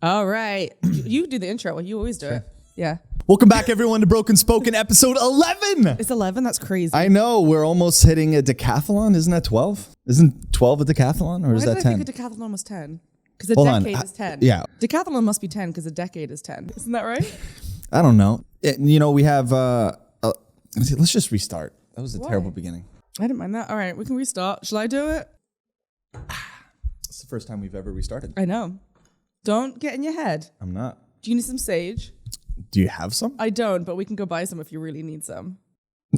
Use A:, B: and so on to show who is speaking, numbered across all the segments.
A: All right. You do the intro. You always do it. Yeah.
B: Welcome back, everyone, to Broken Spoken, episode 11.
A: It's 11? That's crazy.
B: I know. We're almost hitting a decathlon. Isn't that 12? Isn't 12 a decathlon, or is that 10?
A: I think a decathlon was 10? Because a
B: Hold
A: decade
B: on.
A: is 10.
B: Yeah.
A: Decathlon must be 10 because a decade is 10. Isn't that right?
B: I don't know. We have... let's just restart. That was a terrible beginning.
A: I didn't mind that. All right, we can restart. Shall I do it?
B: It's the first time we've ever restarted.
A: I know. Don't get in your head.
B: I'm not.
A: Do you need some sage?
B: Do you have some?
A: I don't, but we can go buy some if you really need some.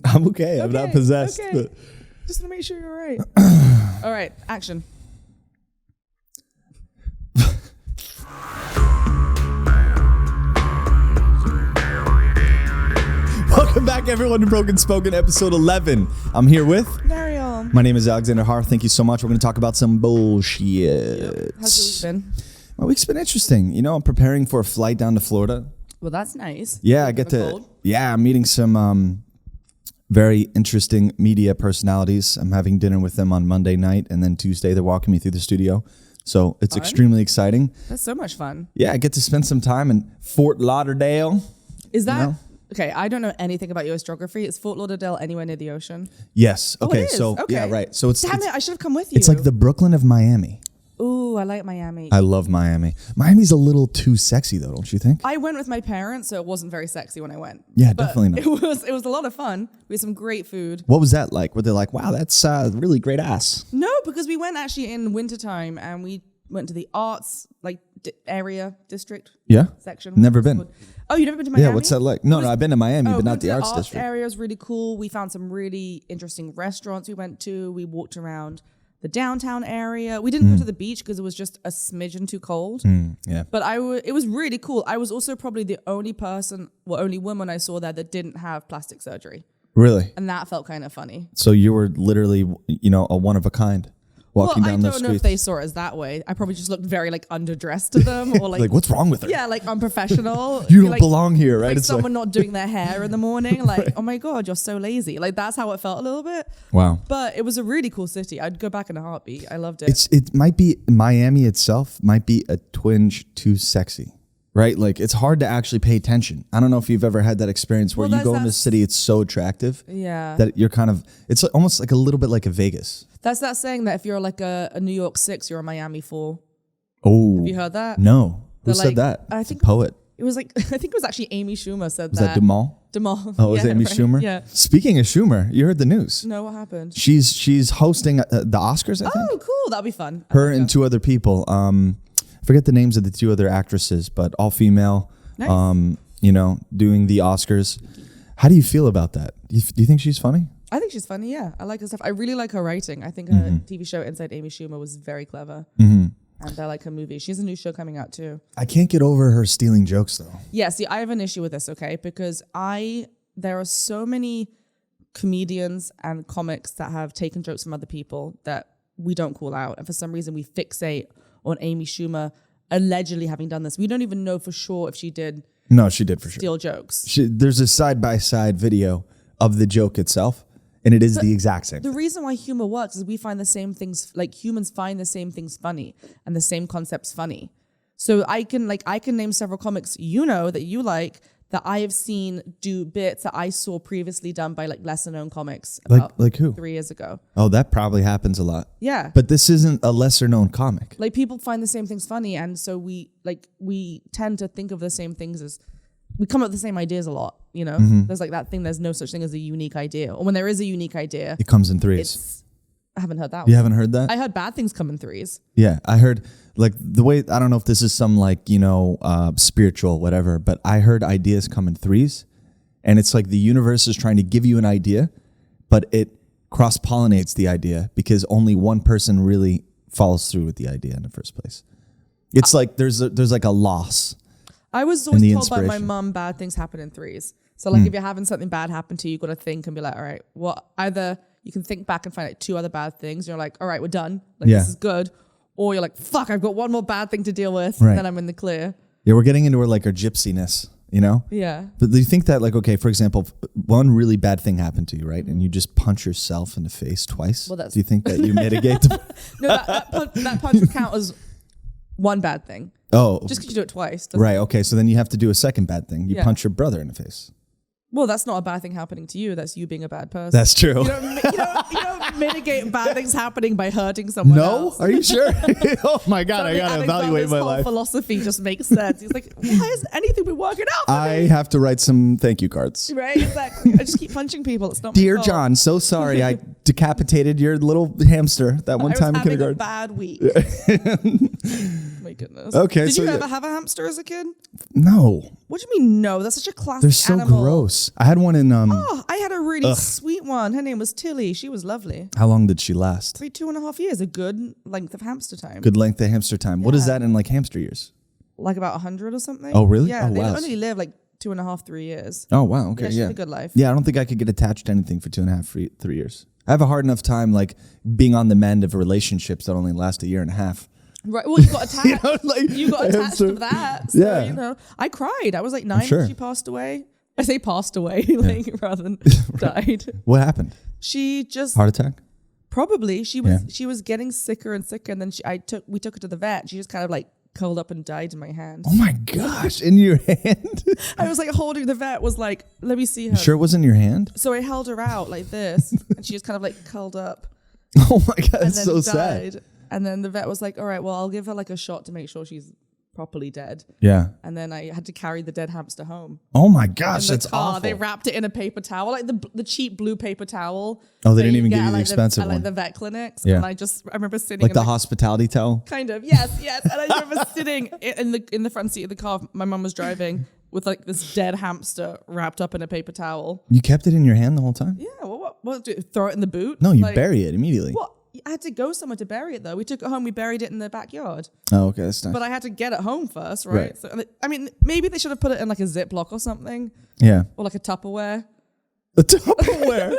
B: I'm okay. I'm not possessed.
A: Okay.
B: But...
A: Just want to make sure you're right. All right, action.
B: Welcome back, everyone, to Broken Spoken, episode 11. I'm here with...
A: Meriel.
B: My name is Alexander Hearth. Thank you so much. We're going to talk about some bullshit.
A: Yep. How's your week been?
B: My week's been interesting. I'm preparing for a flight down to Florida.
A: Well, that's nice.
B: Yeah, I get to... Cold? Yeah, I'm meeting some very interesting media personalities. I'm having dinner with them on Monday night, and then Tuesday they're walking me through the studio. So it's extremely exciting.
A: That's so much fun.
B: Yeah, I get to spend some time in Fort Lauderdale.
A: Is that... Okay, I don't know anything about U.S. geography. Is Fort Lauderdale anywhere near the ocean?
B: Yes. Okay,
A: it is.
B: so...
A: Okay.
B: Yeah, right. So it's...
A: Damn it, I should have come with you.
B: It's like the Brooklyn of Miami.
A: Ooh, I like Miami.
B: I love Miami. Miami's a little too sexy, though, don't you think?
A: I went with my parents, so it wasn't very sexy when I went.
B: Yeah,
A: but
B: definitely not.
A: It was a lot of fun. We had some great food.
B: What was that like? Were they like, wow, that's really great ass?
A: No, because we went actually in wintertime, and we went to the arts district.
B: Yeah?
A: Section.
B: Never been.
A: Oh, you've never been to Miami?
B: Yeah, what's that like? No, I've been to Miami, but not the arts district.
A: The area was really cool. We found some really interesting restaurants we went to. We walked around the downtown area. We didn't go to the beach because it was just a smidgen too cold.
B: Yeah.
A: But it was really cool. I was also probably the only only woman I saw there that didn't have plastic surgery.
B: Really?
A: And that felt kind of funny.
B: So you were literally, a one of a kind walking down those streets.
A: I don't know if they saw it as that way. I probably just looked very underdressed to them, or
B: like what's wrong with her?
A: Yeah, unprofessional.
B: You don't belong here, right?
A: Like
B: it's
A: someone not doing their hair in the morning. Oh my God, you're so lazy. That's how it felt a little bit.
B: Wow.
A: But it was a really cool city. I'd go back in a heartbeat. I loved it.
B: It might be Miami itself might be a twinge too sexy. Right? It's hard to actually pay attention. I don't know if you've ever had that experience where you go in the city, it's so attractive.
A: Yeah.
B: That you're it's almost like a little bit like a Vegas.
A: That's that saying that if you're a New York 6, you're a Miami 4.
B: Oh.
A: Have you heard that?
B: No. Who said that?
A: I think
B: a poet.
A: It was I think it was actually Amy Schumer said
B: was that. Was that Dumal?
A: Dumal.
B: Oh, was it Amy Schumer?
A: Yeah.
B: Speaking of Schumer, you heard the news.
A: No, what happened?
B: She's hosting the Oscars, I think.
A: Oh, cool. That'll be fun.
B: Her and two other people. I forget the names of the two other actresses, but all female. Nice. Doing the Oscars. How do you feel about that? Do you think she's funny?
A: I think she's funny, yeah. I like her stuff. I really like her writing. I think her TV show Inside Amy Schumer was very clever. And I like her movie. She has a new show coming out too.
B: I can't get over her stealing jokes though.
A: Yeah, see, I have an issue with this, okay? Because there are so many comedians and comics that have taken jokes from other people that we don't call out. And for some reason we fixate on Amy Schumer allegedly having done this. We don't even know for sure if she did.
B: No, she did for sure.
A: Steal jokes.
B: There's a side-by-side video of the joke itself, and it is the exact same.
A: The reason why humor works is we find the same things, humans find the same things funny and the same concepts funny. So I can name several comics that you like that I have seen do bits that I saw previously done by lesser known comics about
B: like who?
A: 3 years ago.
B: Oh, that probably happens a lot.
A: Yeah.
B: But this isn't a lesser known comic.
A: People find the same things funny, and so we tend to think of the same things as we come up with the same ideas a lot, There's that thing, there's no such thing as a unique idea. Or when there is a unique idea,
B: it comes in threes.
A: I haven't heard that
B: You
A: one.
B: haven't heard that?
A: I heard bad things come in threes.
B: Yeah, I heard the way, I don't know if this is some spiritual whatever, but I heard ideas come in threes, and it's the universe is trying to give you an idea, but it cross-pollinates the idea because only one person really follows through with the idea in the first place. It's there's a loss.
A: I was always told by my mum bad things happen in threes. So if you're having something bad happen to you, you've got to think and be like, all right, well, either you can think back and find 2 other bad things. You're like, all right, we're done. This is good. Or you're like, fuck, I've got one more bad thing to deal with. Right. And then I'm in the clear.
B: Yeah, we're getting into our gypsiness,
A: Yeah.
B: But do you think that okay, for example, one really bad thing happened to you, right? And you just punch yourself in the face twice. Well, do you think that you mitigate?
A: No, that punch would count as one bad thing.
B: Oh,
A: Just because you do it twice. doesn't
B: right. Okay. So then you have to do a second bad thing. You
A: Yeah.
B: punch your brother in the face.
A: Well, that's not a bad thing happening to you. That's you being a bad person.
B: That's true.
A: You don't mitigate bad things happening by hurting someone
B: No?
A: else.
B: Are you sure? Oh my God. I
A: Suddenly
B: got to evaluate
A: Alexander's
B: my
A: whole
B: life.
A: philosophy just makes sense. He's like, why has anything been working out for
B: I
A: me?
B: have to write some thank you cards.
A: Right? Exactly. I just keep punching people. It's not my
B: Dear
A: fault.
B: John, so sorry I decapitated your little hamster that one
A: I was
B: time in
A: having a
B: kindergarten.
A: bad week. My goodness.
B: Okay,
A: Did
B: so
A: you
B: yeah.
A: ever have a hamster as a kid?
B: No,
A: What do you mean no? That's such a classic
B: they're so
A: animal.
B: gross. I had one in
A: Oh, I had a really sweet one. Her name was Tilly. She was lovely.
B: How long did she last?
A: Probably 2.5 years. A good length of hamster time.
B: Good length of hamster time. What is
A: Yeah.
B: that in like hamster years?
A: Like about 100 or something.
B: Oh, really?
A: Yeah.
B: Oh,
A: They
B: wow.
A: only live like 2.5, 3 years.
B: Oh wow, okay,
A: Yeah, she's
B: yeah.
A: a good life.
B: Yeah, I don't think I could get attached to anything for 2.5, 3 years. I have a hard enough time like being on the mend of relationships that only last a year and a half.
A: Right. Well, you got attached.
B: You know, like,
A: you got attached
B: hamster-
A: to that. So,
B: Yeah.
A: you know, I cried. I was like 9
B: sure.
A: when she passed away. I say passed away, like rather than died.
B: What happened?
A: She just
B: Heart attack?
A: probably she was getting sicker and sicker, and then we took her to the vet. She just kind of like curled up and died in my hand.
B: Oh my gosh, in your hand?
A: I was like holding the vet. Was like, let me see her.
B: You sure it wasn't in your hand?
A: So I held her out like this, and she just kind of like curled up.
B: Oh my God,
A: And
B: it's
A: then
B: so
A: died.
B: sad.
A: And then the vet was like, all right, well, I'll give her like a shot to make sure she's properly dead.
B: Yeah.
A: And then I had to carry the dead hamster home.
B: Oh my gosh,
A: In the
B: that's
A: car,
B: awful.
A: they wrapped it in a paper towel, like the cheap blue paper towel.
B: Oh, they
A: that
B: didn't even
A: get
B: give you
A: at,
B: the
A: like,
B: expensive
A: at,
B: one.
A: like the vet clinics.
B: Yeah.
A: And I remember sitting
B: like
A: in
B: the hospitality towel?
A: kind of, yes. And I remember sitting in the front seat of the car. My mum was driving with like this dead hamster wrapped up in a paper towel.
B: You kept it in your hand the whole time?
A: Yeah, what do, throw it in the boot?
B: No, you
A: Like,
B: bury it immediately.
A: What? I had to go somewhere to bury it though. We took it home. We buried it in the backyard.
B: Oh, okay, that's nice.
A: But I had to get it home first, right?
B: Right.
A: So I mean, maybe they should have put it in like a Ziploc or something,
B: Yeah.
A: or like a Tupperware.
B: The Tupperware.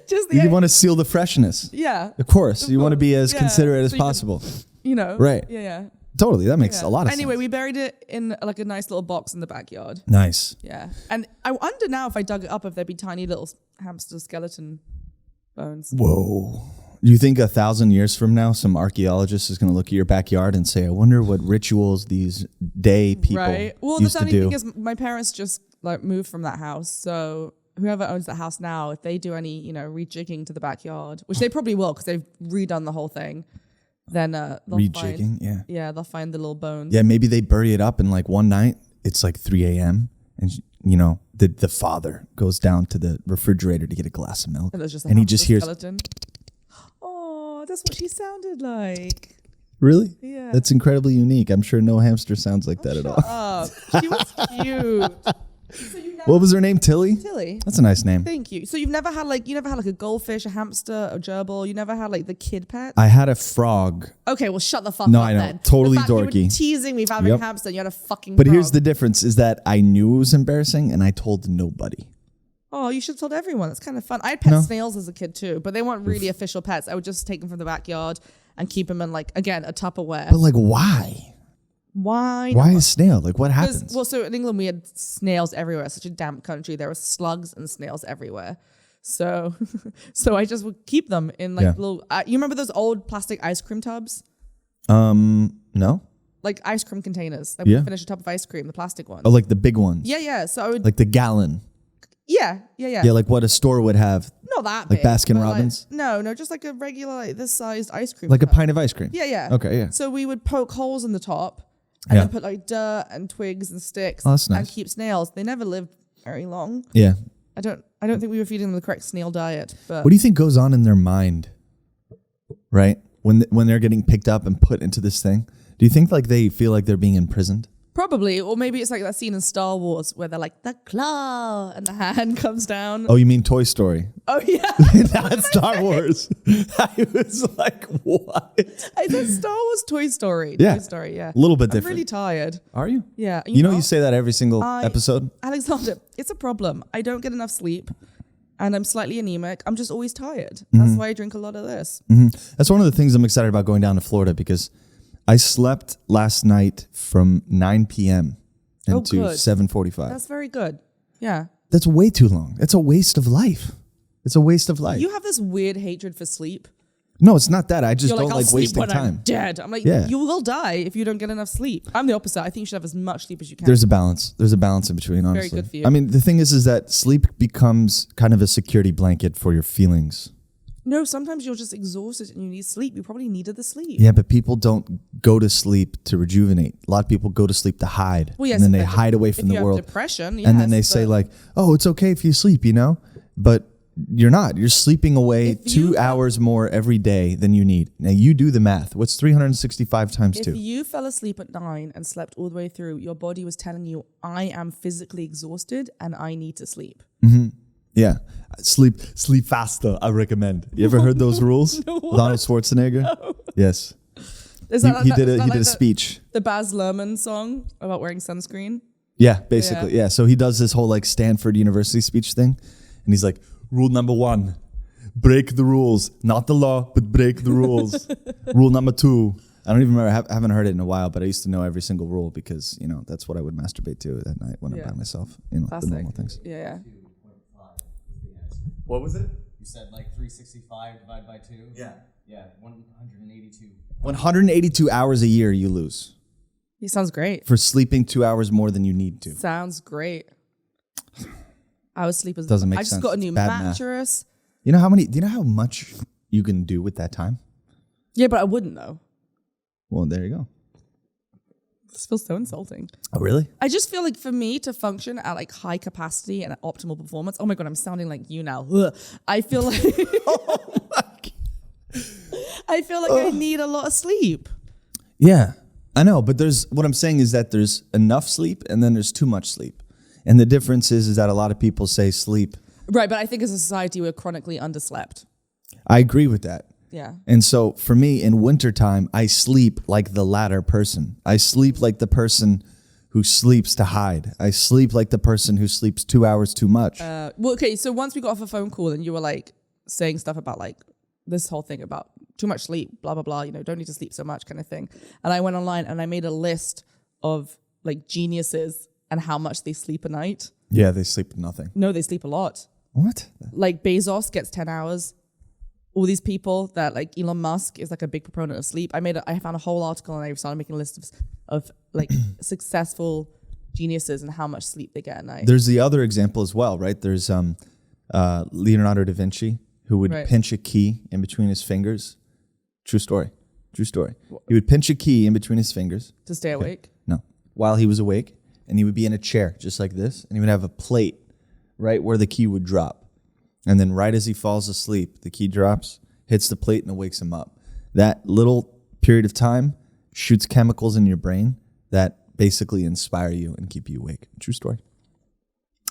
A: Just
B: You want to seal the freshness.
A: yeah,
B: Of course. You want to be as
A: Yeah,
B: considerate as
A: so you can-
B: possible.
A: you know,
B: Right.
A: Yeah.
B: Totally. That makes
A: Yeah.
B: a lot of
A: Anyway,
B: sense.
A: we buried it in like a nice little box in the backyard.
B: Nice.
A: Yeah, and I wonder now if I dug it up if there'd be tiny little hamster skeleton bones.
B: Whoa. You think 1,000 years from now, some archaeologist is going to look at your backyard and say, I wonder what rituals these day people
A: Right. Well,
B: used
A: the
B: to
A: funny
B: do.
A: thing is, my parents just like moved from that house, so whoever owns that house now, if they do any, rejigging to the backyard, which they probably will because they've redone the whole thing, then they'll
B: Rejigging,
A: find,
B: yeah.
A: they'll find the little bones.
B: Yeah, maybe they bury it up and like one night, it's like 3 a.m. and, the father goes down to the refrigerator to get a glass of milk.
A: And there's just a
B: and he
A: hamster
B: just hears,
A: skeleton. Oh, that's what she sounded like.
B: really?
A: Yeah.
B: That's incredibly unique. I'm sure no hamster sounds like that at all.
A: She was cute. So you never,
B: What was her name? Tilly?
A: Tilly.
B: That's a nice name.
A: Thank you. So you never had like a goldfish, a hamster, a gerbil. You never had like the kid pet.
B: I had a frog.
A: Okay, well shut the fuck
B: No,
A: up
B: I know.
A: then.
B: Totally
A: The fact you were
B: dorky.
A: teasing me for having
B: Yep.
A: a hamster and you had a fucking
B: But here's
A: frog.
B: the difference is that I knew it was embarrassing and I told nobody.
A: Oh, you should have told everyone. It's kind of fun. I had pet
B: No.
A: snails as a kid too, but they weren't really official pets. I would just take them from the backyard and keep them in like, again, a Tupperware.
B: But like, why?
A: Why?
B: Why is snail? Like, what happens?
A: Well, so in England we had snails everywhere. Such a damp country. There were slugs and snails everywhere. So, so I just would keep them in like
B: Yeah.
A: little. You remember those old plastic ice cream tubs,
B: No?
A: like ice cream containers? Like
B: Yeah.
A: we finish a tub of ice cream, the plastic ones.
B: Oh, like the big ones.
A: Yeah. So I would.
B: Like the gallon.
A: Yeah.
B: Yeah, like what a store would have.
A: Not that
B: Like
A: big.
B: Baskin
A: but, like,
B: Robbins?
A: no, just like a regular, like this sized ice cream.
B: Like a
A: tub.
B: pint of ice cream.
A: Yeah.
B: Okay, yeah.
A: So we would poke holes in the top and
B: Yeah.
A: then put like dirt and twigs and sticks
B: Oh, that's
A: and
B: nice.
A: keep snails. They never lived very long.
B: Yeah.
A: I don't think we were feeding them the correct snail diet. But
B: What do you think goes on in their mind? Right? When they're getting picked up and put into this thing? Do you think like they feel like they're being imprisoned?
A: probably, or maybe it's like that scene in Star Wars where they're like the claw and the hand comes down.
B: Oh, you mean Toy Story?
A: Oh yeah,
B: Not Star Wars. I was like, what?
A: I said Star Wars, Toy Story.
B: Yeah.
A: Toy Story. Yeah,
B: A little bit
A: I'm
B: different.
A: really tired.
B: Are you?
A: Yeah,
B: You know you say that every single episode?
A: Alexander, it's a problem. I don't get enough sleep and I'm slightly anemic. I'm just always tired.
B: Mm-hmm.
A: That's why I drink a lot of this.
B: That's one of the things I'm excited about going down to Florida because I slept last night from 9 p.m. into
A: good.
B: 7:45.
A: That's very good. Yeah.
B: That's way too long. It's a waste of life. It's a waste of life.
A: You have this weird hatred for sleep.
B: No, it's not that. I just
A: You're
B: don't
A: I'll
B: like
A: sleep
B: wasting
A: when
B: time.
A: I'm dead. I'm like,
B: Yeah.
A: you will die if you don't get enough sleep. I'm the opposite. I think you should have as much sleep as you can.
B: There's a balance. There's a balance in between, honestly.
A: Very good for you.
B: I mean, the thing is that sleep becomes kind of a security blanket for your feelings.
A: No, sometimes you're just exhausted and you need sleep. You probably needed the sleep.
B: Yeah, but people don't go to sleep to rejuvenate. A lot of people go to sleep to hide.
A: Well, yes,
B: and then they
A: if
B: hide away from
A: if
B: the
A: you have
B: world.
A: depression,
B: And then
A: yes,
B: they say
A: but
B: like, oh, it's okay if you sleep, you know? But you're not. You're sleeping away
A: If
B: 2
A: you-
B: hours more every day than you need. Now, you do the math. What's 365 times
A: if
B: 2?
A: you fell asleep at 9 and slept all the way through, your body was telling you, I am physically exhausted and I need to sleep.
B: Yeah. Sleep faster, I recommend. You ever heard those rules?
A: No, what?
B: Donald Schwarzenegger? No. Yes.
A: Is
B: He did
A: is that
B: a speech.
A: The Baz Luhrmann song about wearing sunscreen?
B: Yeah, basically. Yeah. So he does this whole like Stanford University speech thing. And he's like, rule number 1, break the rules. Not the law, but break the rules. Rule number 2. I don't even remember. I haven't heard it in a while, but I used to know every single rule because, you know, that's what I would masturbate to at night when I'm by myself. You know,
A: Classic.
B: the normal things.
A: Yeah.
B: What was it?
C: You said like 365 divided by 2?
B: Yeah.
C: Yeah, 182.
B: 182 hours a year you lose
A: He sounds great.
B: for sleeping 2 hours more than you need to.
A: Sounds great. I was sleep as
B: Doesn't make
A: I just
B: sense.
A: got a
B: It's
A: new
B: bad math.
A: mattress.
B: You know do you know how much you can do with that time?
A: Yeah, but I wouldn't though.
B: Well, there you go.
A: This feels so insulting.
B: Oh, really?
A: I just feel like for me to function at like high capacity and at optimal performance. Oh my God, I'm sounding like you now. Ugh. I feel like I feel like I need a lot of sleep.
B: Yeah, I know. But what I'm saying is that there's enough sleep and then there's too much sleep. And the difference is that a lot of people say sleep.
A: Right, but I think as a society we're chronically underslept.
B: I agree with that.
A: Yeah.
B: And so for me in wintertime, I sleep like the latter person. I sleep like the person who sleeps to hide. I sleep like the person who sleeps 2 hours too much.
A: Well, okay, so once we got off a phone call and you were like saying stuff about like this whole thing about too much sleep, blah, blah, blah, you know, don't need to sleep so much kind of thing. And I went online and I made a list of like geniuses and how much they sleep a night.
B: Yeah, they sleep nothing.
A: No, they sleep a lot.
B: What?
A: Like Bezos gets 10 hours. All these people that like Elon Musk is like a big proponent of sleep. I found a whole article and I started making a list of like successful geniuses and how much sleep they get at night.
B: There's the other example as well, right? There's Leonardo da Vinci who would pinch a key in between his fingers. True story. He would pinch a key in between his fingers.
A: To stay awake?
B: No. While he was awake. And he would be in a chair just like this. And he would have a plate right where the key would drop. And then right as he falls asleep, the key drops, hits the plate, and it wakes him up. That little period of time shoots chemicals in your brain that basically inspire you and keep you awake. True story.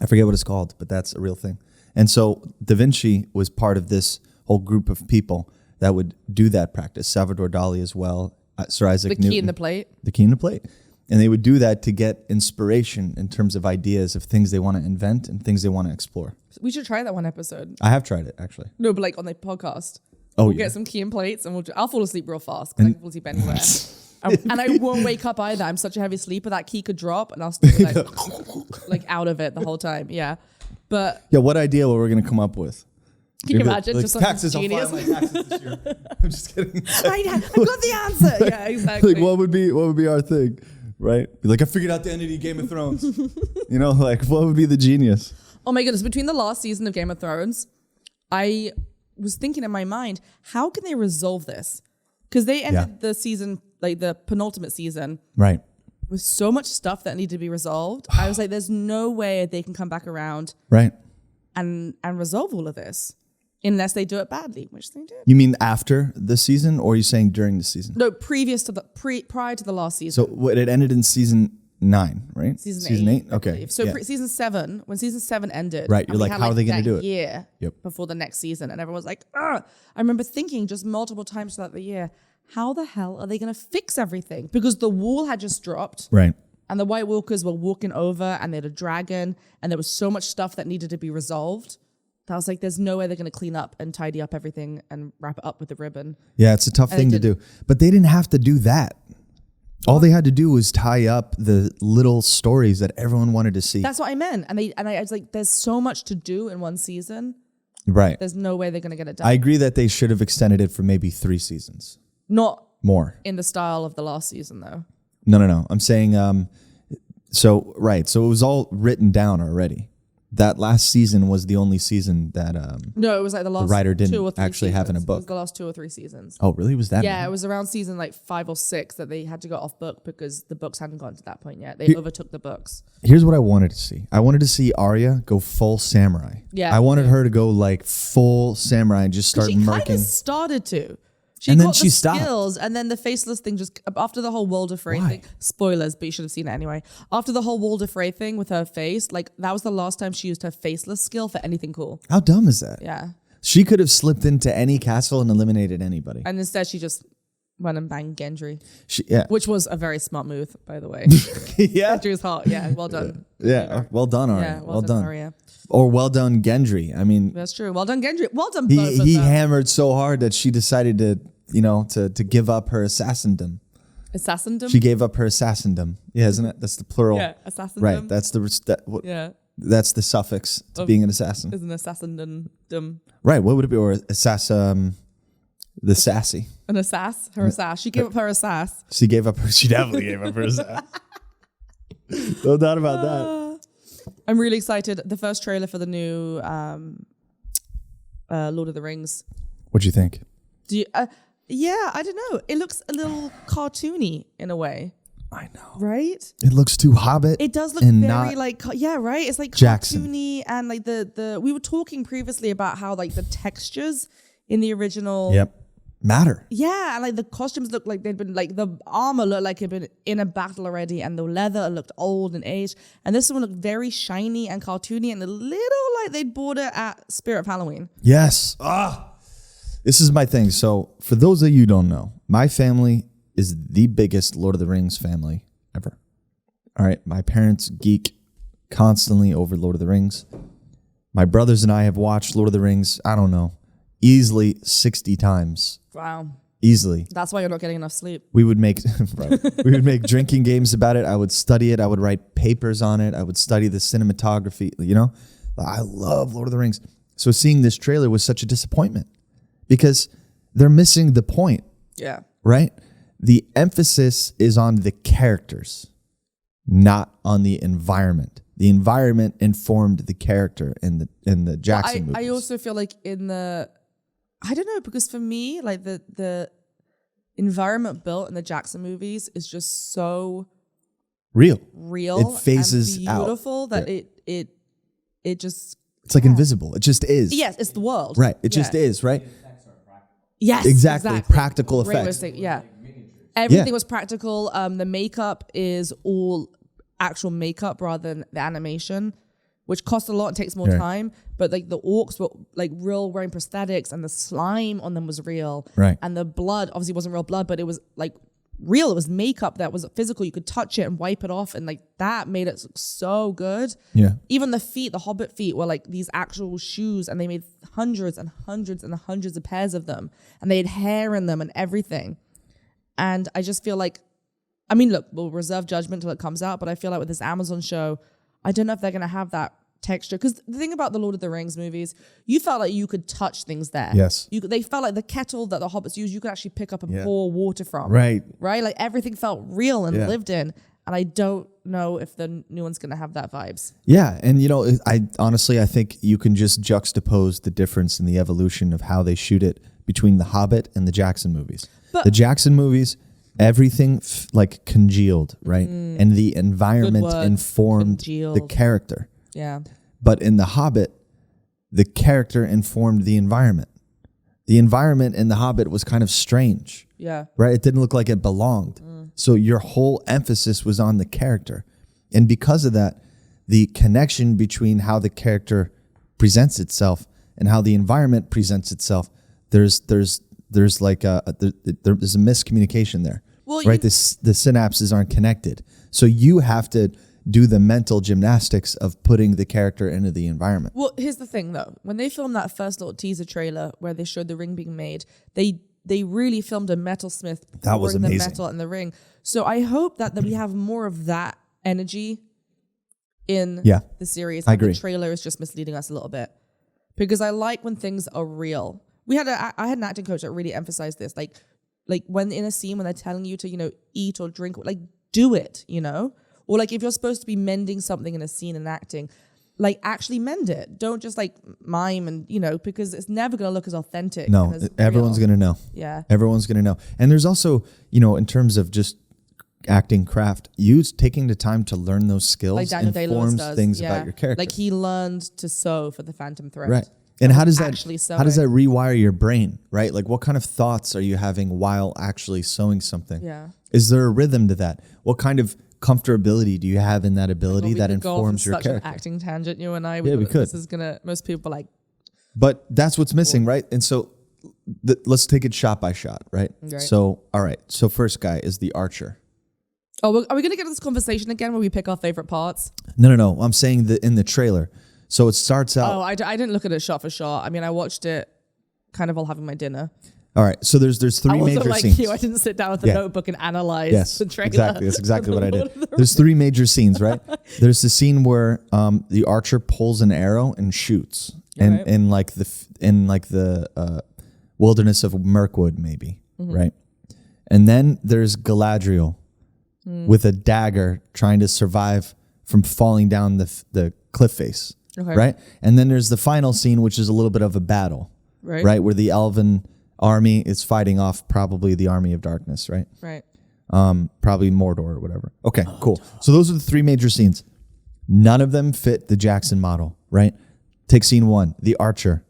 B: I forget what it's called, but that's a real thing. And so Da Vinci was part of this whole group of people that would do that practice. Salvador Dali as well, Sir Isaac Newton.
A: The key in the plate?
B: The key in the plate. And they would do that to get inspiration in terms of ideas of things they want to invent and things they want to explore.
A: We should try that one episode.
B: I have tried it, actually.
A: No, but like on the podcast.
B: Oh,
A: We'll
B: yeah.
A: get some key and plates and I'll fall asleep real fast because I can fall asleep anywhere. And I won't wake up either. I'm such a heavy sleeper. That key could drop and I'll still be like out of it the whole time. Yeah. But
B: Yeah, what idea were we going to come up with?
A: can you
B: Maybe
A: imagine
B: like
A: just like
B: taxes, I'll
A: genius?
B: file my taxes this year. I'm just kidding.
A: I've got the answer. Yeah, exactly.
B: Like, what would be our thing, right? Be like, I figured out the ending of Game of Thrones. You know, like, what would be the genius?
A: Oh my goodness, between the last season of Game of Thrones, I was thinking in my mind, how can they resolve this? Because they ended the season, like the penultimate season,
B: Right.
A: with so much stuff that needed to be resolved. I was like, there's no way they can come back around
B: Right.
A: and resolve all of this unless they do it badly, which they did.
B: You mean after the season, or are you saying during the season?
A: No, prior to the last season.
B: So it ended in season 9, right?
A: Season 8. I
B: Okay.
A: believe. So
B: yeah.
A: season 7, when season 7 ended,
B: Right,
A: and
B: you're
A: we
B: like,
A: had,
B: how are they gonna
A: that
B: do it?
A: year
B: Yep.
A: before the next season, and everyone was like, I remember thinking just multiple times throughout the year, how the hell are they going to fix everything? Because the wall had just dropped,
B: Right.
A: and the White Walkers were walking over, and they had a dragon, and there was so much stuff that needed to be resolved. That I was like, there's no way they're going to clean up and tidy up everything and wrap it up with the ribbon.
B: Yeah, it's a tough
A: And they
B: thing to do. But they didn't have to do that. All they had to do was tie up the little stories that everyone wanted to see.
A: That's what I meant. And I was like, there's so much to do in one season.
B: Right.
A: There's no way they're going to get it done.
B: I agree that they should have extended it for maybe 3 seasons.
A: Not
B: More.
A: in the style of the last season, though.
B: No. I'm saying, so it was all written down already. That last season was the only season that
A: No, it was like the last
B: writer didn't
A: 2 or 3
B: actually have in a
A: seasons.
B: book.
A: It was the last 2 or 3 seasons.
B: Oh, really? Was that?
A: Yeah, it was around season like 5 or 6 that they had to go off book because the books hadn't gotten to that point yet. They overtook the books.
B: Here's what I wanted to see. I wanted to see Arya go full samurai.
A: Yeah.
B: I wanted her to go like full samurai and just start
A: She kind
B: murking.
A: of started to. She
B: And
A: got
B: then
A: the
B: she stopped.
A: skills, and then the faceless thing just after the whole Walder Frey
B: Why?
A: thing. Spoilers, but you should have seen it anyway. After the whole Walder Frey thing with her face, like that was the last time she used her faceless skill for anything cool.
B: How dumb is that?
A: Yeah,
B: She could have slipped into any castle and eliminated anybody.
A: and instead she just went and banged Gendry,
B: Yeah.
A: which was a very smart move, by the way.
B: Yeah.
A: Gendry was hot. Yeah, well done.
B: Yeah. Well done, Arya.
A: Yeah,
B: well done.
A: Arya.
B: Or well done, Gendry. I mean,
A: That's true. Well done, Gendry. Well done, both of
B: he
A: them.
B: hammered so hard that she decided to, to give up her assassindom.
A: Assassindom?
B: She gave up her assassindom. Yeah, isn't it? That's the plural.
A: Yeah, assassindom.
B: Right. That's that's the suffix to being an assassin.
A: Is an assassindom.
B: Right. What would it be? Or the sassy.
A: An assass? Her assass. She gave up her assass.
B: She definitely gave up her sass. No doubt about that.
A: I'm really excited. The first trailer for the new Lord of the Rings.
B: What'd you think?
A: Do you? Yeah, I don't know. It looks a little cartoony in a way,
B: I know.
A: right?
B: It looks too Hobbit.
A: It does look
B: and
A: very
B: not
A: like right. It's like
B: Jackson.
A: cartoony and like the. We were talking previously about how like the textures in the original.
B: Yep. Matter.
A: Yeah, and like the costumes looked like they'd been like the armor looked like it'd been in a battle already, and the leather looked old and aged. And this one looked very shiny and cartoony and a little like they'd bought it at Spirit of Halloween.
B: Yes. This is my thing. So for those of you who don't know, my family is the biggest Lord of the Rings family ever. All right. My parents geek constantly over Lord of the Rings. My brothers and I have watched Lord of the Rings, I don't know, easily 60 times.
A: Wow,
B: Easily.
A: that's why you're not getting enough sleep.
B: We would make we would make drinking games about it. I would study it. I would write papers on it. I would study the cinematography, I love Lord of the Rings. So seeing this trailer was such a disappointment because they're missing the point,
A: Yeah,
B: right? The emphasis is on the characters, not on the environment. The environment informed the character in the Jackson movies.
A: I also feel like I don't know, because for me, like the environment built in the Jackson movies is just so
B: real.
A: real.
B: It phases
A: and
B: out.
A: beautiful that
B: Yeah.
A: it just
B: It's like invisible. It just is.
A: yes, it's the world.
B: Right. It just
A: Yeah.
B: is, right?
A: Yes,
B: Exactly. Practical
A: Great way to
B: effects.
A: say- yeah. Everything
B: Yeah.
A: was practical. The makeup is all actual makeup rather than the animation, which costs a lot and takes more
B: Yeah.
A: time. But like the orcs were like real wearing prosthetics, and the slime on them was real.
B: Right.
A: And the blood obviously wasn't real blood, but it was like real. It was makeup that was physical. You could touch it and wipe it off, and like that made it look so good.
B: Yeah.
A: Even the feet, the Hobbit feet, were like these actual shoes, and they made hundreds and hundreds and hundreds of pairs of them, and they had hair in them and everything. And I just feel like, I mean, look, we'll reserve judgment till it comes out, but I feel like with this Amazon show, I don't know if they're going to have that texture. Because the thing about the Lord of the Rings movies, you felt like you could touch things there.
B: Yes.
A: They felt like the kettle that the hobbits used, you could actually pick up and
B: Yeah.
A: pour water from.
B: Right.
A: Right? Like everything felt real and
B: Yeah.
A: lived in. And I don't know if the new one's going to have that vibes.
B: Yeah, and I think you can just juxtapose the difference in the evolution of how they shoot it between The Hobbit and the Jackson movies.
A: But-
B: the Jackson movies, everything congealed, right? And the environment
A: Good word.
B: informed the
A: Congealed.
B: character.
A: Yeah.
B: But in The Hobbit, the character informed the environment. The environment in The Hobbit was kind of strange.
A: Yeah.
B: Right? It didn't look like it belonged. So your whole emphasis was on the character. And because of that, the connection between how the character presents itself and how the environment presents itself, there's like there's a miscommunication there.
A: Well,
B: right? The synapses aren't connected. So you have to do the mental gymnastics of putting the character into the environment.
A: Well, here's the thing, though. When they filmed that first little teaser trailer where they showed the ring being made, they really filmed a metalsmith
B: That was
A: pouring the
B: amazing.
A: metal in the ring. So I hope that we have more of that energy in
B: Yeah,
A: the series.
B: I
A: And
B: agree.
A: The trailer is just misleading us a little bit. because I like when things are real. I had an acting coach that really emphasized this, like when in a scene when they're telling you to, you know, eat or drink, like do it, you know, or like if you're supposed to be mending something in a scene and acting, like actually mend it. Don't just like mime and, you know, because it's never going to look as authentic.
B: No,
A: and as
B: everyone's
A: real.
B: going to know.
A: Yeah.
B: Everyone's going to know. And there's also, you know, in terms of just acting craft, taking the time to learn those skills
A: Like Daniel Day-Lewis
B: informs
A: does.
B: things about your character.
A: Like he learned to sew for the Phantom Thread.
B: Right. And how does that rewire your brain, right? Like what kind of thoughts are you having while actually sewing something?
A: Yeah.
B: Is there a rhythm to that? What kind of comfortability do you have in that ability that informs your character?
A: An acting tangent, you and I.
B: Yeah, we could.
A: This is most people are like.
B: But that's what's missing, right? And so let's take it shot by shot, right? So, all right. So first guy is the archer.
A: Oh, are we going to get into this conversation again where we pick our favorite parts?
B: No. I'm saying that in the trailer. So it starts out.
A: Oh, I didn't look at it shot for shot. I mean, I watched it kind of while having my dinner.
B: All right. So there's three major
A: like
B: scenes.
A: you. I didn't sit down with a notebook and analyze the trailer.
B: Exactly. That's exactly what I did. There's three major scenes, right? There's the scene where the archer pulls an arrow and shoots, and in like the wilderness of Mirkwood, maybe, right? And then there's Galadriel with a dagger trying to survive from falling down the cliff face, right? And then there's the final scene, which is a little bit of a battle, right? Where the elven army is fighting off probably the army of darkness, right?
A: Right.
B: Probably Mordor or whatever. Okay, cool. So those are the three major scenes. None of them fit the Jackson model, right? Take scene one, the archer.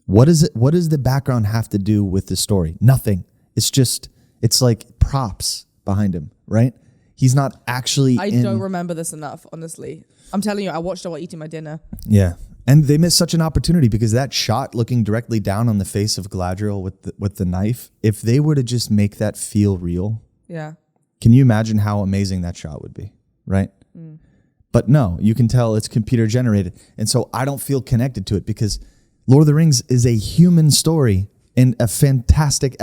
B: What does the background have to do with the story? Nothing. It's like props behind him, right? He's not actually
A: I don't remember this enough, honestly. I'm telling you, I watched it while eating my dinner.
B: Yeah. And they missed such an opportunity because that shot looking directly down on the face of Galadriel with the knife, if they were to just make that feel real, can you imagine how amazing that shot would be, right? But no, you can tell it's computer generated. And so I don't feel connected to it because Lord of the Rings is a human story in a fantastic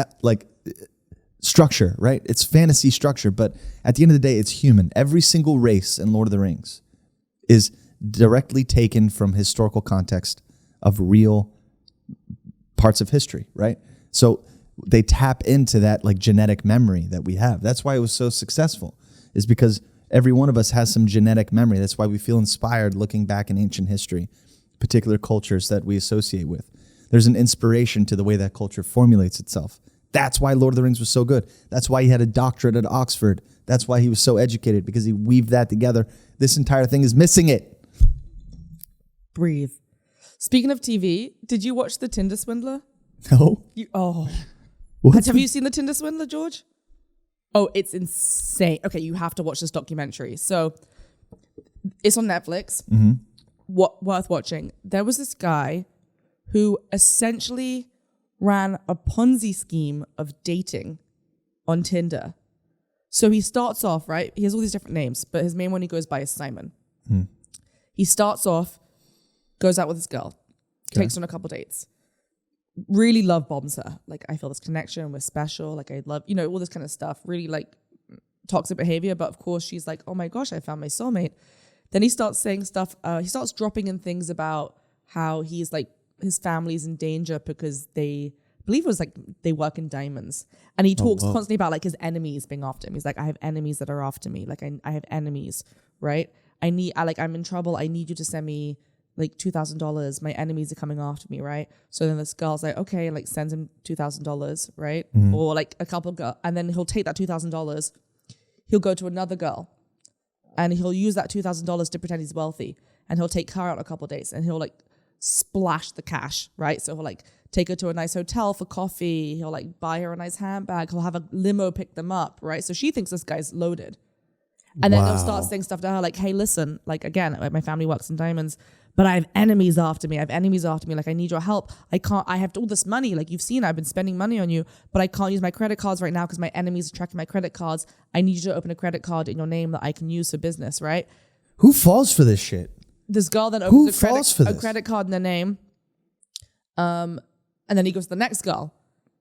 B: structure, right? It's fantasy structure, but at the end of the day, it's human. Every single race in Lord of the Rings is directly taken from historical context of real parts of history, right? So they tap into that like genetic memory that we have. That's why it was so successful, is because every one of us has some genetic memory. That's why we feel inspired looking back in ancient history, particular cultures that we associate with. There's an inspiration to the way that culture formulates itself. That's why Lord of the Rings was so good. That's why he had a doctorate at Oxford. That's why he was so educated, because he weaved that together. This entire thing is missing it.
A: Breathe. Speaking of TV, did you watch the Tindr Swindler?
B: No.
A: Have you seen the Tindr Swindler, George? Oh, it's insane. Okay, you have to watch this documentary. So it's on Netflix. Worth watching. There was this guy who essentially ran a Ponzi scheme of dating on Tinder. So he starts off, right? He has all these different names, but his main one he goes by is Simon. He starts off, goes out with this girl, takes her on a couple dates, really love bombs her. Like, I feel this connection, we're special. Like, I love, all this kind of stuff. Really like toxic behavior. But of course she's like, oh my gosh, I found my soulmate. Then he starts saying stuff. He starts dropping in things about how he's like, his family's in danger because I believe it was like they work in diamonds. And he talks constantly about like his enemies being after him. He's like, I have enemies that are after me. Like I have enemies, right? I'm in trouble. I need you to send me like $2,000. My enemies are coming after me, right? So then this girl's like, okay, like sends him $2,000, right? Or like a couple of girls, and then he'll take that $2,000. He'll go to another girl, and he'll use that $2,000 to pretend he's wealthy, and he'll take her out a couple of days, and he'll like splash the cash, right? So he'll like take her to a nice hotel for coffee. He'll like buy her a nice handbag. He'll have a limo pick them up, right? So she thinks this guy's loaded. And then he'll start saying stuff to her like, hey, listen, like again, like, my family works in diamonds, but I have enemies after me. Like, I need your help. I have all this money. Like, you've seen, I've been spending money on you, but I can't use my credit cards right now because my enemies are tracking my credit cards. I need you to open a credit card in your name that I can use for business, right?
B: Who falls for this shit?
A: This girl then opens a credit card in their name. And then he goes to the next girl.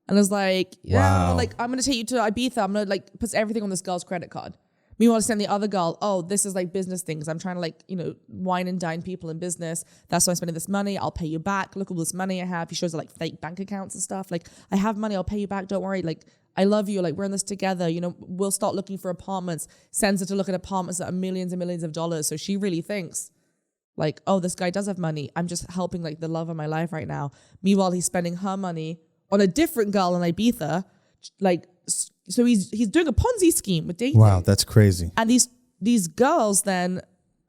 A: And is like, yeah, like, I'm going to take you to Ibiza. I'm going to like put everything on this girl's credit card. Meanwhile, send the other girl, oh, this is like business things. I'm trying to like, wine and dine people in business. That's why I'm spending this money. I'll pay you back. Look at all this money I have. He shows her like fake bank accounts and stuff. Like, I have money. I'll pay you back. Don't worry. Like, I love you. Like, we're in this together. We'll start looking for apartments. Sends her to look at apartments that are millions and millions of dollars. So she really thinks like, oh, this guy does have money. I'm just helping like the love of my life right now. Meanwhile, he's spending her money on a different girl in Ibiza. Like, so he's doing a Ponzi scheme with dating.
B: Wow, that's crazy.
A: And these girls then,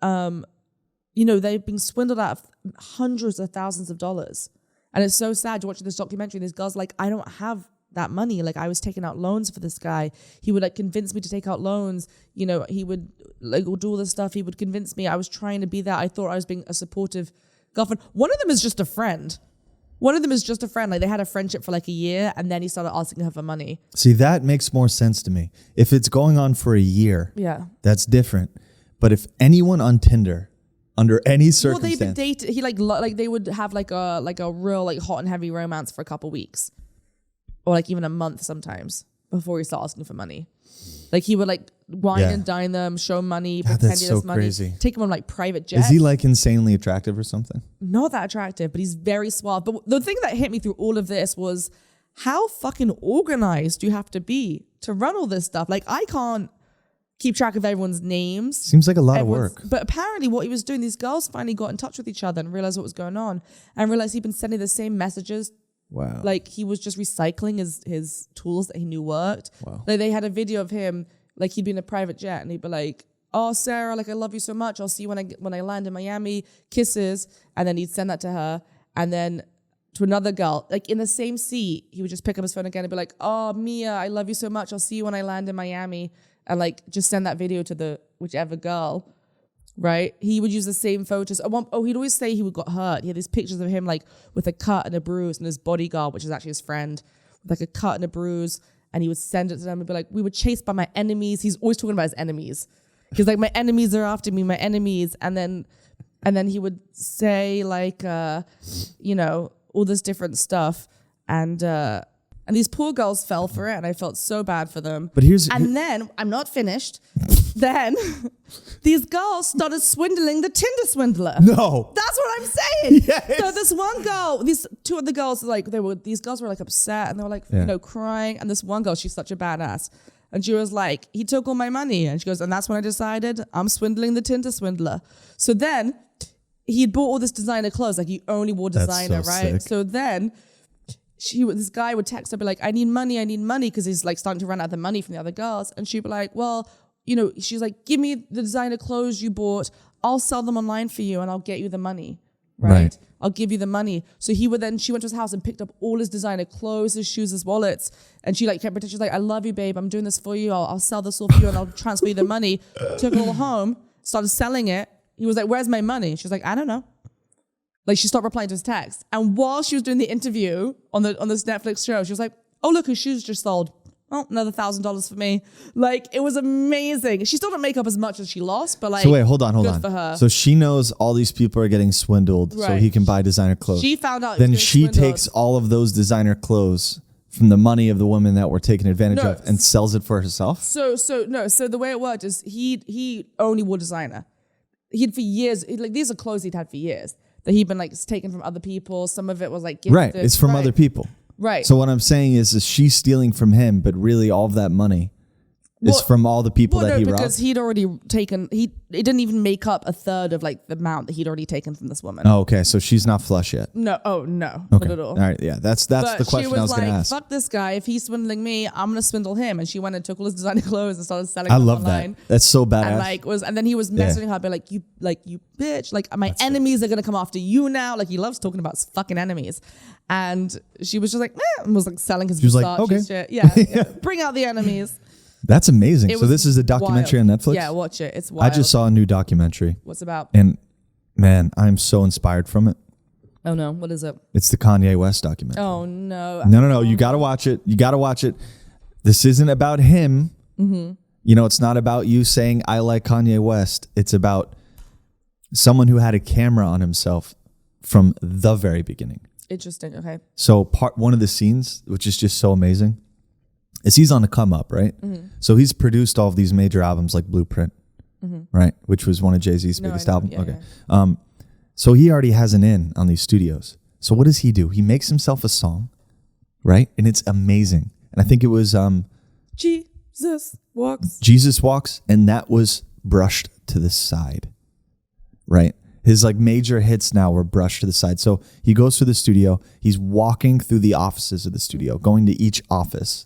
A: they've been swindled out of hundreds of thousands of dollars. And it's so sad to watch this documentary. These girls like, I don't have that money. Like, I was taking out loans for this guy. He would like convince me to take out loans. He would like do all this stuff. He would convince me. I was trying to be that. I thought I was being a supportive girlfriend. One of them is just a friend. Like, they had a friendship for like a year, and then he started asking her for money.
B: See, that makes more sense to me. If it's going on for a year, that's different. But if anyone on Tinder, under any circumstance,
A: well, they've been dating. He like they would have like a real like hot and heavy romance for a couple weeks, or like even a month sometimes before he started asking for money. Like, he would like wine and dine them, show money,
B: God,
A: pretend
B: that's
A: he has
B: so
A: money,
B: crazy.
A: take him on like private jets.
B: Is he like insanely attractive or something?
A: Not that attractive, but he's very suave. But the thing that hit me through all of this was how fucking organized you have to be to run all this stuff. Like, I can't keep track of everyone's names.
B: Seems like a lot of work.
A: But apparently what he was doing, these girls finally got in touch with each other and realized what was going on, and realized he'd been sending the same messages.
B: Wow.
A: Like, he was just recycling his tools that he knew worked.
B: Wow.
A: Like, they had a video of him, like, he'd be in a private jet and he'd be like, oh, Sarah, like, I love you so much. I'll see you when I land in Miami. Kisses. And then he'd send that to her. And then to another girl, like in the same seat, he would just pick up his phone again and be like, oh, Mia, I love you so much. I'll see you when I land in Miami. And like, just send that video to the whichever girl. Right? He would use the same photos. He'd always say he got hurt. He had these pictures of him like with a cut and a bruise, and his bodyguard, which is actually his friend, with like a cut and a bruise, and he would send it to them and be like, we were chased by my enemies. He's always talking about his enemies. He's like, my enemies are after me, my enemies. And then he would say like, all this different stuff. And these poor girls fell for it, and I felt so bad for them.
B: But
A: then, I'm not finished. Then these girls started swindling the Tindr Swindler.
B: No.
A: That's what I'm saying.
B: Yes.
A: So this one girl, these two other girls, these girls were like upset, and they were like, crying. And this one girl, she's such a badass. And she was like, he took all my money. And she goes, and that's when I decided I'm swindling the Tindr Swindler. So then he'd bought all this designer clothes. Like, he only wore designer,
B: so
A: right?
B: sick.
A: So then this guy would text her, be like, I need money, because he's like starting to run out of the money from the other girls. And she'd be like, well, she's like, give me the designer clothes you bought. I'll sell them online for you and I'll get you the money. Right? I'll give you the money. So she went to his house and picked up all his designer clothes, his shoes, his wallets. And she like kept pretending, she's like, I love you, babe. I'm doing this for you. I'll sell this all for you and I'll transfer you the money. Took it all home, started selling it. He was like, where's my money? She was like, I don't know. Like, she stopped replying to his text. And while she was doing the interview on this Netflix show, she was like, oh, look, his shoes just sold. Oh, another $1,000 for me. Like, it was amazing. She still didn't make up as much as she lost, but like,
B: so wait, hold on.
A: good for her.
B: So she knows all these people are getting swindled, so
A: Right.
B: he can buy designer clothes.
A: She found out.
B: Then
A: he was
B: she
A: getting swindled.
B: takes all of those designer clothes from the money of the women that were taken advantage
A: No.
B: of and sells it for herself.
A: So the way it worked is he only wore designer. He'd for years, these are clothes he'd had for years that he'd been like taken from other people. Some of it was like gifted.
B: Right. It's from other people.
A: Right.
B: So what I'm saying is she's stealing from him, but really all of that money is from all the people that he robbed.
A: Because he'd already taken, it didn't even make up a third of like the amount that he'd already taken from this woman.
B: Oh, okay. So she's not flush yet.
A: No, no,
B: Okay.
A: not at all.
B: All right. Yeah. That's
A: But
B: the question I was going to ask.
A: fuck this guy. If he's swindling me, I'm going to swindle him. And she went and took all his designer clothes and started selling
B: I
A: them
B: love
A: online.
B: that. That's so badass.
A: And then he was messaging her, be like, you bitch, like my enemies are going to come after you now. Like, he loves talking about his fucking enemies. And she was just like, and was like selling his
B: She was like,
A: Versace
B: okay.
A: shit. Yeah. Bring out the enemies.
B: That's amazing.
A: It
B: So
A: was
B: this is a documentary
A: wild.
B: on Netflix?
A: Yeah, watch it. It's wild.
B: I just saw a new documentary.
A: What's about?
B: And man, I'm so inspired from it.
A: Oh no, what is it?
B: It's the Kanye West documentary.
A: Oh no.
B: No. You got to watch it. You got to watch it. This isn't about him. Mm-hmm. It's not about you saying, I like Kanye West. It's about someone who had a camera on himself from the very beginning.
A: Interesting. Okay.
B: So one of the scenes, which is just so amazing, is he's on the come up, right? So he's produced all of these major albums like Blueprint, right? Which was one of Jay-Z's
A: No, I
B: biggest
A: know.
B: albums.
A: Yeah,
B: Okay.
A: yeah.
B: So he already has an in on these studios. So what does he do? He makes himself a song, right? And it's amazing. And I think it was
A: Jesus walks.
B: Jesus Walks, and that was brushed to the side, right? His like major hits now were brushed to the side. So he goes to the studio. He's walking through the offices of the studio, going to each office,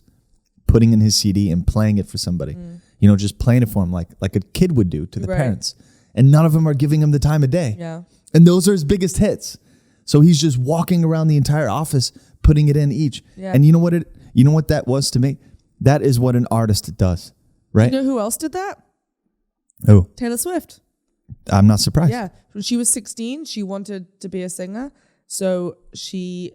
B: putting in his CD and playing it for somebody. You know, just playing it for him like a kid would do to the
A: Right.
B: parents. And none of them are giving him the time of day.
A: Yeah.
B: And those are his biggest hits. So he's just walking around the entire office, putting it in each.
A: Yeah.
B: And you know what that was to me? That is what an artist does, right?
A: You know who else did that?
B: Oh,
A: Taylor Swift.
B: I'm not surprised.
A: Yeah. When she was 16, she wanted to be a singer. So she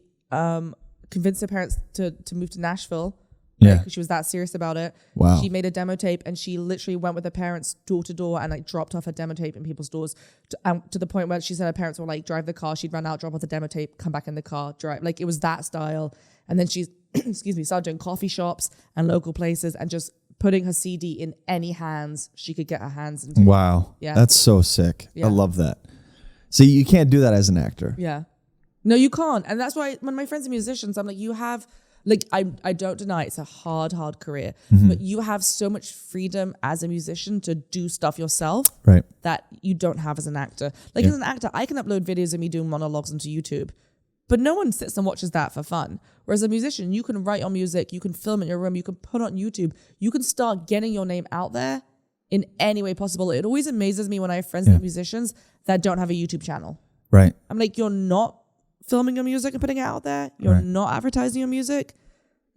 A: convinced her parents to move to Nashville.
B: Yeah.
A: Because she was that serious about it.
B: Wow.
A: She made a demo tape and she literally went with her parents door to door and like dropped off her demo tape in people's doors to the point where she said her parents were like, drive the car. She'd run out, drop off the demo tape, come back in the car, drive. Like it was that style. And then she, started doing coffee shops and local places and just putting her CD in any hands she could get her hands into.
B: Wow.
A: Yeah.
B: That's so sick.
A: Yeah.
B: I love that. See, you can't do that as an actor.
A: Yeah. No, you can't. And that's why when my friends are musicians, I'm like, you have, like, I don't deny it's a hard career, but you have so much freedom as a musician to do stuff yourself
B: Right.
A: that you don't have as an actor. Like as an actor, I can upload videos of me doing monologues onto YouTube, but no one sits and watches that for fun. Whereas a musician, you can write your music, you can film in your room, you can put it on YouTube, you can start getting your name out there in any way possible. It always amazes me when I have friends that are musicians that don't have a YouTube channel.
B: Right.
A: I'm like, you're not filming your music and putting it out there. You're
B: Right.
A: not advertising your music.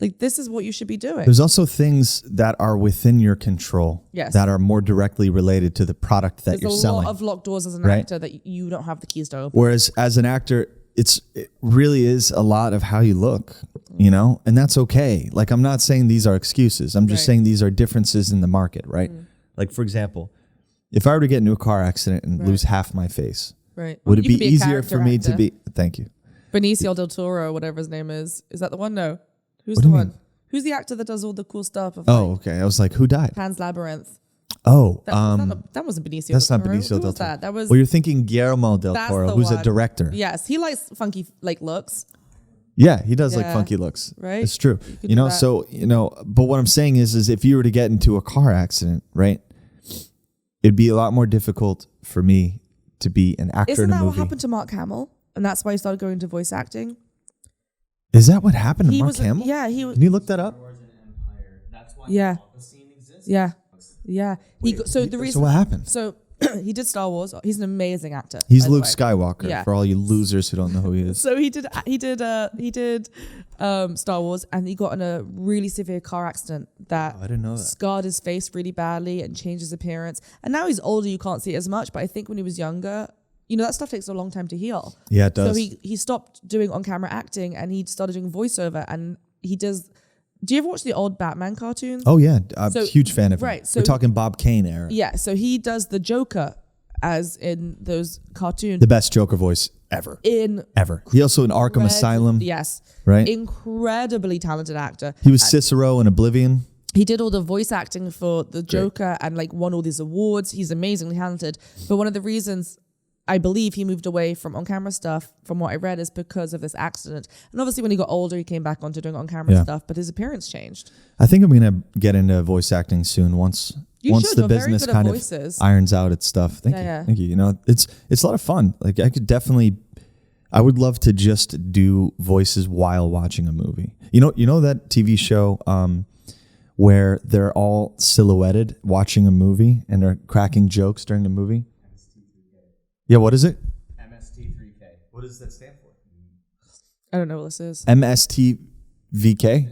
A: Like, this is what you should be doing.
B: There's also things that are within your control
A: Yes.
B: that are more directly related to the product that
A: There's
B: you're
A: a
B: selling.
A: lot of locked doors as an
B: Right.
A: actor that you don't have the keys to open.
B: Whereas as an actor, it really is a lot of how you look, you know, and that's okay. Like, I'm not saying these are excuses. I'm just
A: Right.
B: saying these are differences in the market, right? Like, for example, if I were to get into a car accident and lose half my face,
A: Right.
B: would it
A: You
B: be
A: could a
B: easier
A: character
B: for me to
A: actor.
B: be? Thank you.
A: Benicio del Toro, whatever his name is. Is that the one? No. Who's
B: What
A: the
B: do you
A: one?
B: mean?
A: Who's the actor that does all the cool stuff? Of
B: Oh, okay. I was like, who died?
A: Pan's Labyrinth.
B: Oh,
A: That wasn't Benicio
B: that's
A: del
B: not
A: Toro.
B: Benicio
A: Who
B: del
A: was
B: Toro.
A: that? That was,
B: well, you're thinking Guillermo del
A: That's
B: Toro,
A: the
B: who's a
A: one.
B: director.
A: yes, he likes funky like looks.
B: Yeah, he does like
A: Yeah.
B: funky looks.
A: Right?
B: It's true.
A: could
B: You
A: do
B: know,
A: that.
B: so, you know, but what I'm saying is if you were to get into a car accident, right, it'd be a lot more difficult for me to be an actor
A: Isn't
B: in a
A: that what
B: movie.
A: happened to Mark Hamill? And that's why he started going into voice acting.
B: Is that what happened to
A: He
B: Mark
A: was,
B: Hamill?
A: yeah, he was,
B: Can you look that up?
C: Wars and Empire. That's why
A: Yeah.
C: the scene exists.
A: yeah, yeah. So the reason,
B: So what happened?
A: so he did Star Wars. He's an amazing actor.
B: He's
A: by the
B: Luke
A: way.
B: Skywalker
A: Yeah.
B: for all you losers who don't know who he is.
A: So he did Star Wars, and he got in a really severe car accident that
B: Oh, I didn't know that.
A: scarred his face really badly and changed his appearance. And now he's older, you can't see it as much. But I think when he was younger, you know, that stuff takes a long time to heal.
B: Yeah, it does.
A: So he stopped doing on-camera acting and he started doing voiceover. And he does. Do you ever watch the old Batman cartoons?
B: Oh, yeah. I'm
A: So-
B: a huge fan of him.
A: right, so-
B: We're talking Bob Kane era.
A: Yeah. So he does the Joker as in those cartoons.
B: The best Joker voice ever. Ever. He also in Arkham Asylum,
A: Yes.
B: right?
A: Incredibly talented actor.
B: He was Cicero in Oblivion.
A: He did all the voice acting for the Joker and like won all these awards. He's amazingly talented. But one of the reasons I believe he moved away from on-camera stuff, from what I read, is because of this accident. And obviously when he got older, he came back onto doing on-camera
B: Yeah.
A: stuff, but his appearance changed.
B: I think I'm gonna get into voice acting soon once
A: You
B: once
A: should.
B: the
A: You're very
B: business
A: good at
B: kind of
A: voices.
B: irons out its stuff. Thank
A: Yeah,
B: you.
A: yeah.
B: Thank you. You know, it's a lot of fun. Like I could definitely I would love to just do voices while watching a movie. You know that TV show where they're all silhouetted watching a movie and they're cracking jokes during the movie? Yeah, what is it?
C: MST3K. What does that stand for?
A: I don't know what this is.
B: MSTVK?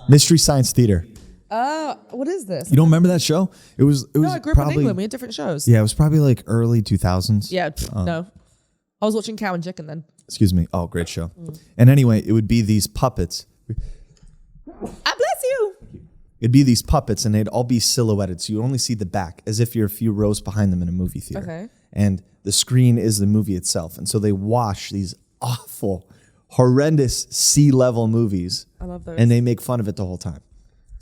B: Mystery Science Theater.
A: What is this?
B: You don't remember that show? It was
A: No, I grew up in
B: probably
A: England. We had different shows.
B: yeah, it was probably like early 2000s.
A: Yeah, no. I was watching Cow and Chicken then.
B: Excuse me. Oh, great show. And anyway, it would be these puppets.
A: I bless you.
B: It'd be these puppets and they'd all be silhouetted. So you only see the back as if you're a few rows behind them in a movie theater.
A: Okay.
B: And the screen is the movie itself. And so they wash these awful, horrendous C-level movies
A: I love those.
B: and they make fun of it the whole time.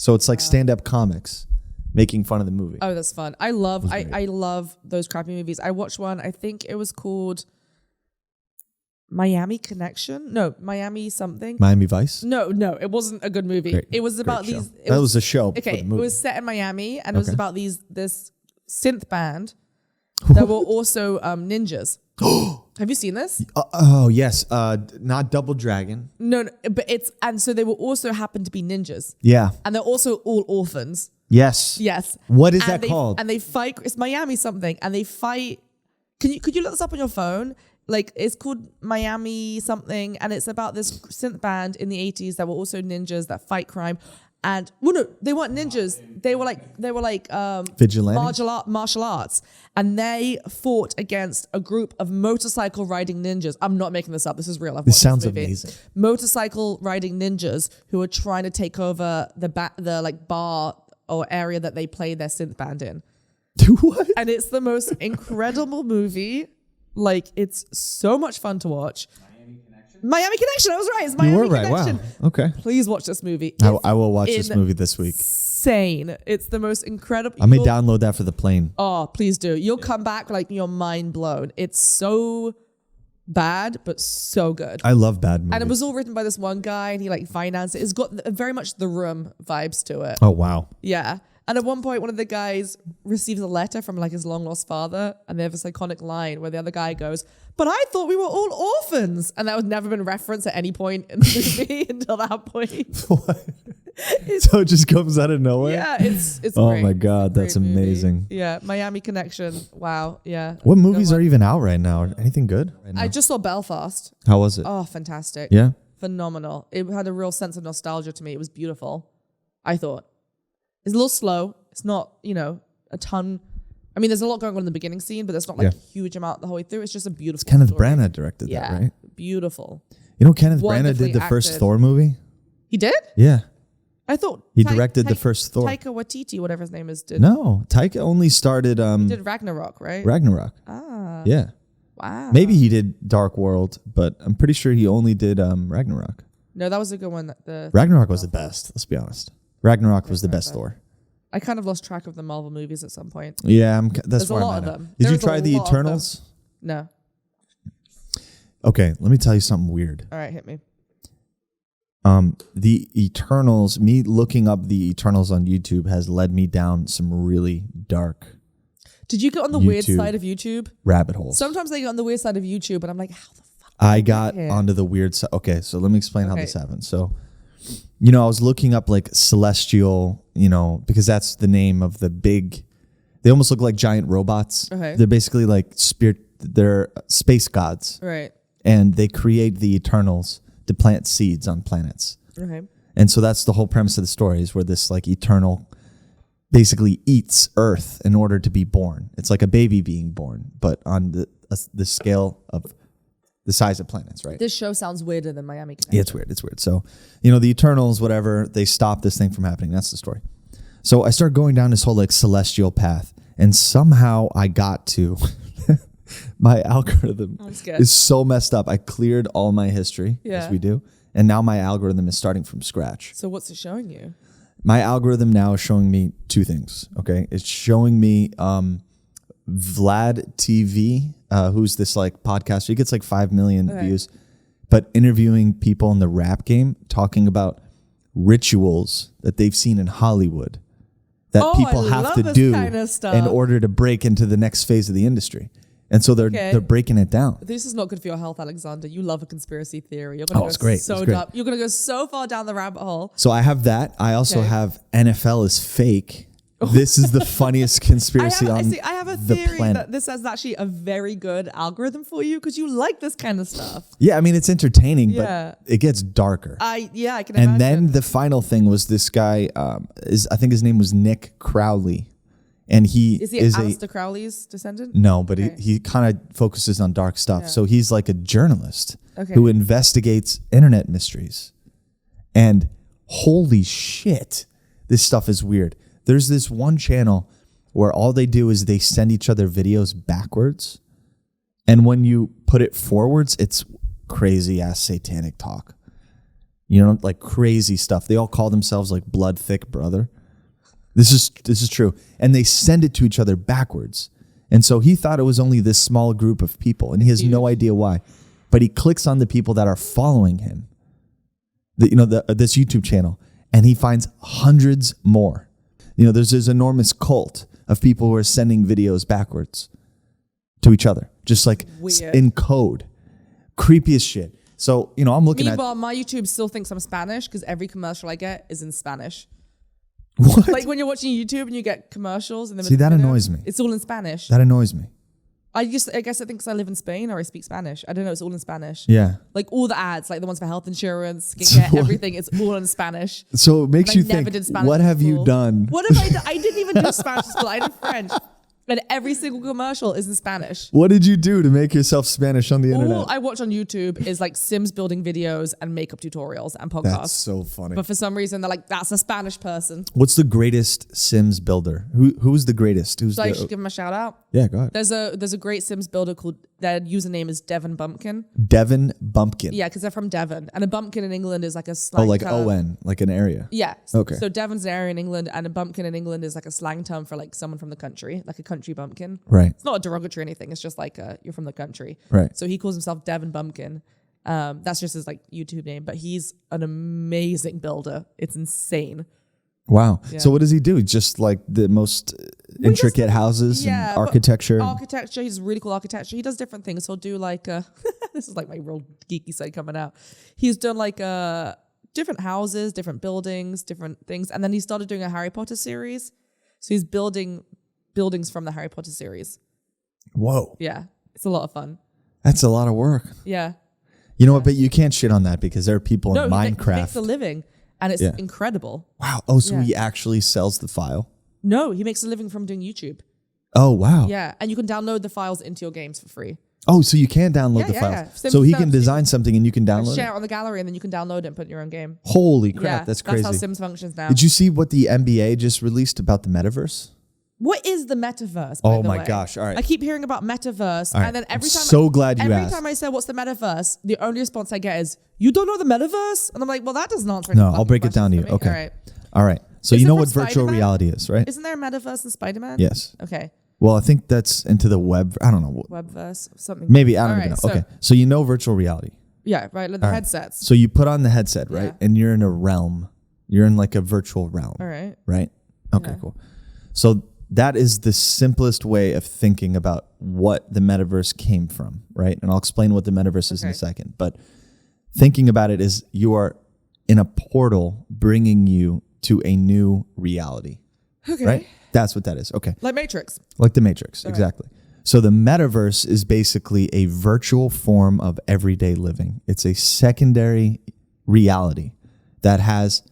B: So it's like stand-up comics making fun of the movie.
A: Oh, that's fun. I love those crappy movies. I watched one, I think it was called Miami Connection. No, Miami something.
B: Miami Vice?
A: No, it wasn't a good movie.
B: Great,
A: it was about
B: great show.
A: these.
B: That was a show.
A: Okay,
B: for the
A: it
B: movie.
A: was set in Miami, and it was about this synth band that were also ninjas. Have you seen this?
B: Oh yes, not Double Dragon.
A: No, but so they will also happen to be ninjas,
B: Yeah.
A: and they're also all orphans.
B: Yes.
A: Yes.
B: What is
A: And
B: that called?
A: And they fight. It's Miami something, and they fight. Could you look this up on your phone? Like, it's called Miami something, and it's about this synth band in the 80s that were also ninjas that fight crime. And well, no, they weren't ninjas. They were like
B: Vigilantes?
A: martial arts, and they fought against a group of motorcycle riding ninjas. I'm not making this up. This is real.
B: This sounds amazing.
A: Motorcycle riding ninjas who are trying to take over the like bar or area that they play their synth band in.
B: What?
A: And it's the most incredible movie. Like, it's so much fun to watch. Miami Connection. I was right. It's Miami
B: You were right.
A: Connection.
B: Wow. Okay.
A: Please watch this movie.
B: I will watch this movie this week.
A: Insane. It's the most incredible.
B: I may download that for the plane.
A: Oh, please do. You'll come back like you're mind blown. It's so bad, but so good.
B: I love bad movies.
A: And it was all written by this one guy, and he like financed it. It's got very much The Room vibes to it.
B: Oh wow.
A: Yeah. And at one point, one of the guys receives a letter from like his long lost father, and they have this iconic line where the other guy goes, "But I thought we were all orphans," and that had never been referenced at any point in the movie until that point.
B: What? So it just comes out of nowhere.
A: Yeah, it's
B: Oh
A: great.
B: my God, that's
A: Great movie.
B: amazing.
A: Yeah, Miami Connection. Wow. Yeah.
B: What movies are even out right now? Anything good? Right now?
A: I just saw Belfast.
B: How was it?
A: Oh, fantastic.
B: Yeah.
A: Phenomenal. It had a real sense of nostalgia to me. It was beautiful, I thought. It's a little slow. It's not, a ton. I mean, there's a lot going on in the beginning scene, but there's not like a huge amount the whole way through. It's just a beautiful
B: Kenneth
A: story.
B: Branagh directed that, right?
A: Beautiful.
B: You know, Kenneth Branagh
A: Wonderfully
B: did the first
A: acted.
B: Thor movie?
A: He did?
B: Yeah.
A: I thought
B: He directed the first Thor.
A: Taika Waititi, whatever his name is, did.
B: No, Taika only started
A: He did Ragnarok, right?
B: Ragnarok.
A: Ah.
B: Yeah.
A: Wow.
B: Maybe he did Dark World, but I'm pretty sure he only did Ragnarok.
A: No, that was a good one.
B: Ragnarok was the best, let's be honest. Ragnarok was the best Thor.
A: I kind of lost track of the Marvel movies at some point.
B: Yeah, that's
A: There's a
B: where
A: lot
B: I'm
A: of
B: at.
A: them.
B: Did you
A: There's
B: try
A: a
B: the
A: lot of them.
B: Eternals?
A: No.
B: Okay, let me tell you something weird.
A: All right, hit me.
B: The Eternals, me looking up the Eternals on YouTube has led me down some really dark
A: Did you get on the weird
B: YouTube
A: side of YouTube?
B: rabbit holes.
A: Sometimes I get on the weird side of YouTube, and I'm like, how the fuck?
B: I got
A: here?
B: onto the weird side. Okay, so let me explain how
A: Okay.
B: this happened. So, I was looking up like celestial, because that's the name of the big, they almost look like giant robots.
A: Okay.
B: They're basically like they're space gods.
A: Right.
B: And they create the Eternals to plant seeds on planets.
A: Okay.
B: And so that's the whole premise of the story, is where this like Eternal basically eats Earth in order to be born. It's like a baby being born, but on the scale of the size of planets, right?
A: This show sounds weirder than Miami Connection.
B: Yeah, it's weird. It's weird. So, the Eternals, whatever, they stop this thing from happening. That's the story. So I started going down this whole like celestial path, and somehow I got to my algorithm is so messed up. I cleared all my history, as we do, and now my algorithm is starting from scratch.
A: So what's it showing you?
B: My algorithm now is showing me two things. Okay, it's showing me Vlad TV, who's this like podcaster. He gets like 5 million views, but interviewing people in the rap game, talking about rituals that they've seen in Hollywood that people have to do in order to break into the next phase of the industry. And so they're breaking it down.
A: This is not good for your health, Alexander. You love a conspiracy theory. You're gonna
B: it's great.
A: so
B: It's great.
A: dumb. You're gonna go so far down the rabbit hole.
B: So I have that. I also have NFL is fake. This is the funniest conspiracy
A: I
B: on
A: have a
B: the
A: theory
B: planet.
A: that this is actually a very good algorithm for you because you like this kind of stuff.
B: Yeah, I mean it's entertaining,
A: Yeah.
B: but it gets darker.
A: I can imagine.
B: And then the final thing was this guy. I think his name was Nick Crowley, and he
A: is he
B: is
A: Aleister Crowley's descendant?
B: no, but he kind of focuses on dark stuff. So he's like a journalist who investigates internet mysteries. And holy shit, this stuff is weird. There's this one channel where all they do is they send each other videos backwards. And when you put it forwards, it's crazy ass satanic talk. You know, like crazy stuff. They all call themselves like blood thick brother. This is true. And they send it to each other backwards. And so he thought it was only this small group of people, and he has no idea why. But he clicks on the people that are following him, this YouTube channel, and he finds hundreds more. You know, there's this enormous cult of people who are sending videos backwards to each other, just like in code. Creepy as shit. So, you know, I'm looking
A: Meanwhile, my YouTube still thinks I'm Spanish because every commercial I get is in Spanish.
B: What?
A: Like when you're watching YouTube and you get commercials in the
B: See, that annoys me.
A: It's all in Spanish.
B: That annoys me.
A: I guess it thinks I live in Spain or I speak Spanish. I don't know. It's all in Spanish.
B: Yeah.
A: Like all the ads, like the ones for health insurance, skincare, everything. It's all in Spanish.
B: So it makes
A: And
B: you
A: I never
B: think,
A: did Spanish
B: what have you
A: school.
B: done?
A: What have I done? I didn't even do Spanish school. I did French. And every single commercial is in Spanish.
B: What did you do to make yourself Spanish on the internet?
A: All I watch on YouTube is like Sims building videos and makeup tutorials and podcasts.
B: That's so funny.
A: But for some reason, they're like, that's a Spanish person.
B: What's the greatest Sims builder? Who's the greatest? Who's
A: So I should give him a shout out.
B: Yeah, go ahead.
A: There's a great Sims builder called, their username is Devon Bumpkin.
B: Devon Bumpkin.
A: Yeah, because they're from Devon. And a bumpkin in England is like a slang
B: Oh, like
A: term.
B: ON, like an area.
A: Yeah.
B: Okay.
A: So Devon's an area in England, and a bumpkin in England is like a slang term for like someone from the country, like a country bumpkin.
B: Right.
A: It's not a derogatory or anything. It's just like you're from the country.
B: Right.
A: So he calls himself Devon Bumpkin. That's just his like YouTube name, but he's an amazing builder. It's insane.
B: Wow.
A: Yeah.
B: So what does he do? Just like the most intricate houses and architecture?
A: Architecture. He does really cool architecture. He does different things. He'll do like, this is like my real geeky side coming out. He's done like different houses, different buildings, different things. And then he started doing a Harry Potter series. So he's building buildings from the Harry Potter series.
B: Whoa.
A: Yeah. It's a lot of fun.
B: That's a lot of work.
A: Yeah.
B: You know what? But you can't shit on that because there are people in
A: He
B: Minecraft.
A: makes a living and it's incredible.
B: Wow. Oh, so
A: Yeah.
B: he actually sells the file?
A: No, he makes a living from doing YouTube.
B: Oh, wow.
A: Yeah. And you can download the files into your games for free.
B: Oh, so you can download the
A: Yeah,
B: files.
A: yeah.
B: So he
A: Sims-
B: can design something and you can download
A: Share
B: it?
A: it on the gallery and then you can download it and put it in your own game.
B: Holy crap.
A: Yeah,
B: That's crazy.
A: That's how Sims functions now.
B: Did you see what the NBA just released about the metaverse?
A: What is the metaverse? By
B: Oh
A: the
B: my
A: way?
B: gosh. All right.
A: I keep hearing about metaverse,
B: All right.
A: and then every
B: I'm
A: time
B: so glad you
A: every
B: asked.
A: time I say what's the metaverse, the only response I get is "You don't know the metaverse," and I'm like, "Well, that doesn't answer."
B: No,
A: any
B: I'll break it
A: fucking
B: down to you.
A: questions for me.
B: Okay.
A: All right.
B: All right. So
A: Is
B: you
A: it
B: know
A: from
B: what virtual
A: Spider-Man?
B: reality is, right?
A: Isn't there a metaverse in Spider-Man?
B: Yes.
A: Okay.
B: Well, I think that's into the web. I don't know.
A: Webverse, something.
B: Maybe. I don't
A: All
B: even know.
A: right, so-
B: Okay. So you know virtual reality.
A: Yeah, right. Like the
B: All right.
A: headsets.
B: So you put on the headset, right?
A: Yeah.
B: And you're in a realm. You're in like a virtual realm.
A: All right.
B: Right? Okay,
A: Yeah.
B: cool. So that is the simplest way of thinking about what the metaverse came from, right? And I'll explain what the metaverse is in a
A: Okay.
B: second. But thinking about it is you are in a portal bringing you to a new reality,
A: Okay.
B: right? That's what that is. Okay.
A: Like Matrix.
B: Like the Matrix,
A: All right.
B: exactly. So the metaverse is basically a virtual form of everyday living. It's a secondary reality that has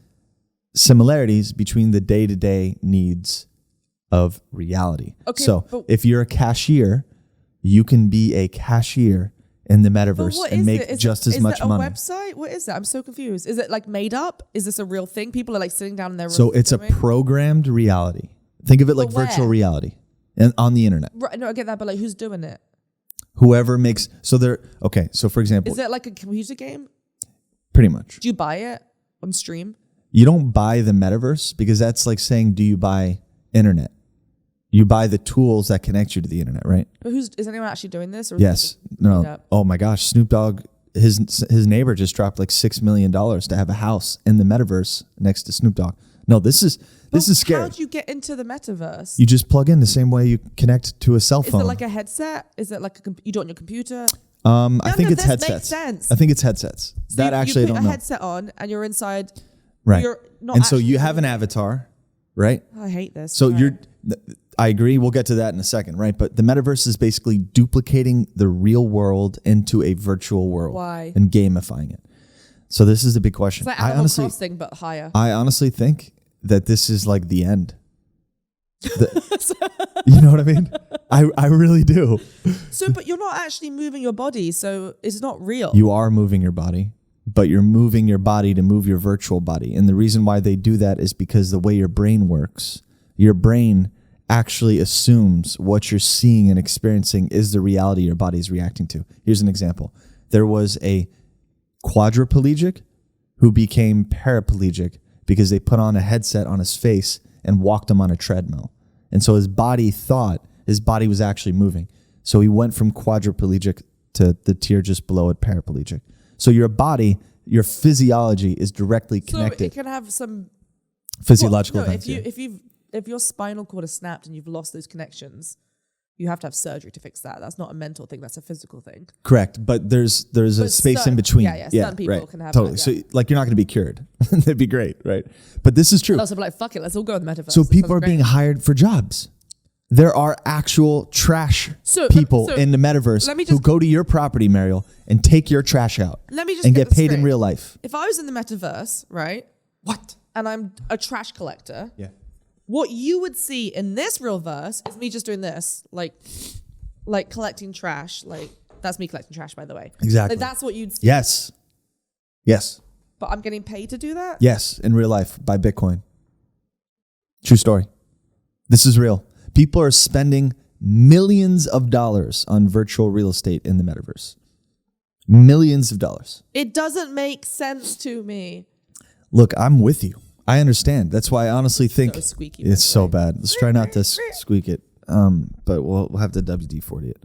B: similarities between the day-to-day needs of reality.
A: Okay,
B: so
A: but-
B: if you're a cashier, you can be a cashier in the
A: But
B: metaverse
A: what
B: and
A: is
B: make
A: it? Is
B: just
A: it,
B: as
A: is
B: much
A: it a
B: money.
A: website? What is that? I'm so confused. Is it like made up? Is this a real thing? People are like sitting down in their room.
B: So it's a
A: filming?
B: programmed reality. Think of it like
A: But
B: virtual
A: where?
B: reality and on the internet.
A: Right, no, I get that, but like who's doing it?
B: Whoever makes so they're okay. So for example,
A: Is it like a computer game?
B: pretty much.
A: Do you buy it on stream?
B: You don't buy the metaverse because that's like saying, do you buy internet? You buy the tools that connect you to the internet, right?
A: But is anyone actually doing this? Or is
B: Yes.
A: it just
B: No.
A: made up?
B: Oh my gosh. Snoop Dogg, his neighbor just dropped like $6 million to have a house in the metaverse next to Snoop Dogg. No, this is scary.
A: How do you get into the metaverse?
B: You just plug in the same way you connect to a cell
A: Is
B: phone.
A: it like a headset? Is it like you do it on your computer?
B: I think
A: None of
B: it's
A: this
B: headsets.
A: makes sense.
B: I think it's headsets.
A: So
B: that actually I
A: you
B: don't
A: put a
B: know.
A: headset on and you're inside.
B: Right.
A: You're not
B: And so
A: actually
B: you have an
A: doing it.
B: avatar, right?
A: I hate this.
B: So
A: Right.
B: I agree. We'll get to that in a second, right? But the metaverse is basically duplicating the real world into a virtual world.
A: Why?
B: And gamifying it. So this is the big question.
A: It's like
B: I
A: Animal
B: honestly
A: Crossing, but higher.
B: I honestly think that this is like the end. You know what I mean? I really do.
A: So, but you're not actually moving your body, so it's not real.
B: You are moving your body, but you're moving your body to move your virtual body. And the reason why they do that is because the way your brain works, your brain actually assumes what you're seeing and experiencing is the reality your body is reacting to. Here's an example. There was a quadriplegic who became paraplegic because they put on a headset on his face and walked him on a treadmill. And so his body thought his body was actually moving. So he went from quadriplegic to the tier just below it, paraplegic. So your body, your physiology is directly connected.
A: So it can have some
B: physiological
A: well, no,
B: events.
A: if your spinal cord is snapped and you've lost those connections, you have to have surgery to fix that. That's not a mental thing. That's a physical thing.
B: Correct. But there's a space in between.
A: Some people can have
B: totally.
A: that,
B: So like you're not going to be cured. That'd be great, right? But this is true.
A: Also, like, fuck it, let's all go in the metaverse.
B: So
A: That
B: people
A: sounds
B: are
A: great.
B: being hired for jobs. There are actual trash people in the metaverse who go to your property, Meriel, and take your trash out.
A: Let me just
B: and
A: get
B: get
A: this
B: paid in
A: straight.
B: real life.
A: If I was in the metaverse, right?
B: What?
A: And I'm a trash collector.
B: Yeah.
A: What you would see in this real verse is me just doing this, like collecting trash. Like that's me collecting trash, by the way.
B: Exactly.
A: Like that's what you'd see.
B: Yes. Yes.
A: But I'm getting paid to do that.
B: Yes. In real life by Bitcoin. True story. This is real. People are spending millions of dollars on virtual real estate in the metaverse. Millions of dollars.
A: It doesn't make sense to me.
B: Look, I'm with you. I understand. That's why I honestly think
A: So squeaky,
B: it's so bad. Let's try not to squeak it. But we'll have to WD-40 it.